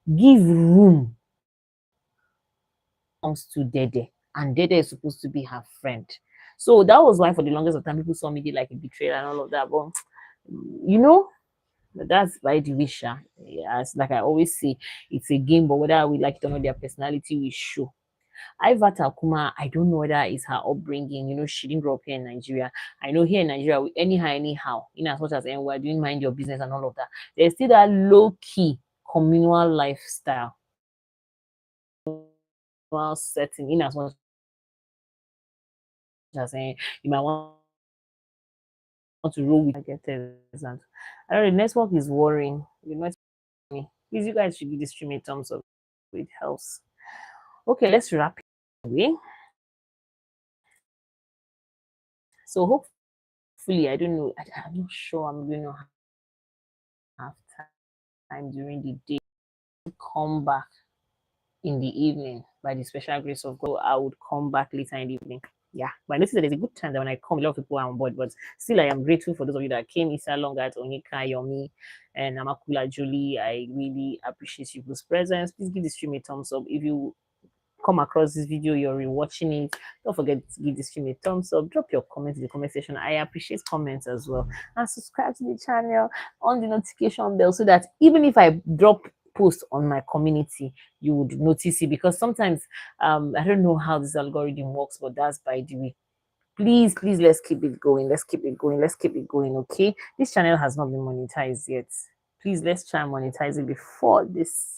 S1: give room comes to Dede, and Dede is supposed to be her friend. So that was why for the longest of time people saw me like a betrayal and all of that. But you know, that's by the wish. Yes, like I always say, it's a game, but whether we like it or not, their personality will show. Iva Takuma, I don't know whether it's her upbringing. She didn't grow up here in Nigeria. I know here in Nigeria, anyhow, in as much as we're doing mind your business and all of that, there's still that low key communal lifestyle setting, in as much as you might want to roll with get and I don't know, the network is worrying. The network, please, you guys should give this stream a thumbs up. It helps. Okay, let's wrap it away. So hopefully, I don't know, I'm not sure I'm going to have time during the day to come back in the evening by the special grace of God. I would come back later in the evening. Yeah, but I noticed that there's a good time that when I come, a lot of people are on board. But still, I am grateful for those of you that came. Isa Longat, Onika, Yomi, and Amakula Julie. I really appreciate people's presence. Please give the stream a thumbs up. If you come across this video, you're rewatching it, don't forget to give this stream a thumbs up. Drop your comments in the comment section. I appreciate comments as well. And subscribe to the channel, on the notification bell, so that even if I drop post on my community, you would notice it, because sometimes I don't know how this algorithm works, but that's by the way. Please, let's keep it going. Let's keep it going. Okay, this channel has not been monetized yet. Please, let's try and monetize it before this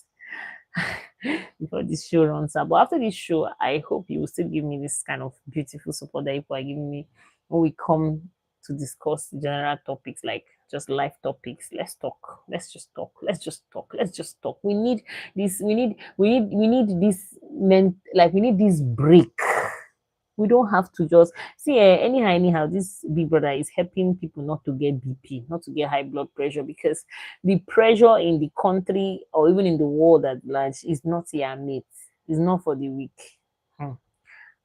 S1: before this show runs out. But after this show, I hope you will still give me this kind of beautiful support that people are giving me when we come to discuss general topics, like just life topics. Let's talk. Let's just talk. We need this. We need this. We need this break. We don't have to just see anyhow. This Big Brother is helping people not to get BP, not to get high blood pressure, because the pressure in the country or even in the world at large is not your mate. It's not for the weak. Hmm.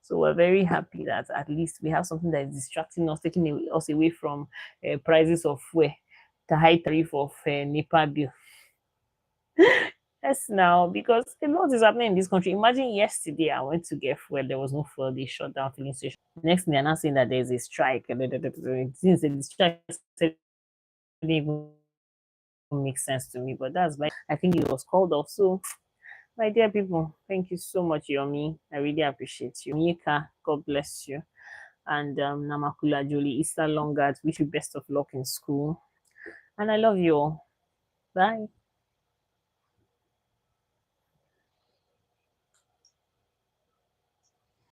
S1: So we're very happy that at least we have something that is distracting us, taking us away from prices of fuel, the high tariff of NEPA bill. Yes, now, because a lot is happening in this country. Imagine yesterday I went to get fuel, there was no fuel, they shut down filling station. Next thing they're not saying that there's a strike. Since the strike didn't even make sense to me, but that's why I think it was called off. So, my dear people, thank you so much, Yomi. I really appreciate you. Mika, God bless you. And Namakula Julie, Easter Longard, wish you best of luck in school. And I love you all. Bye.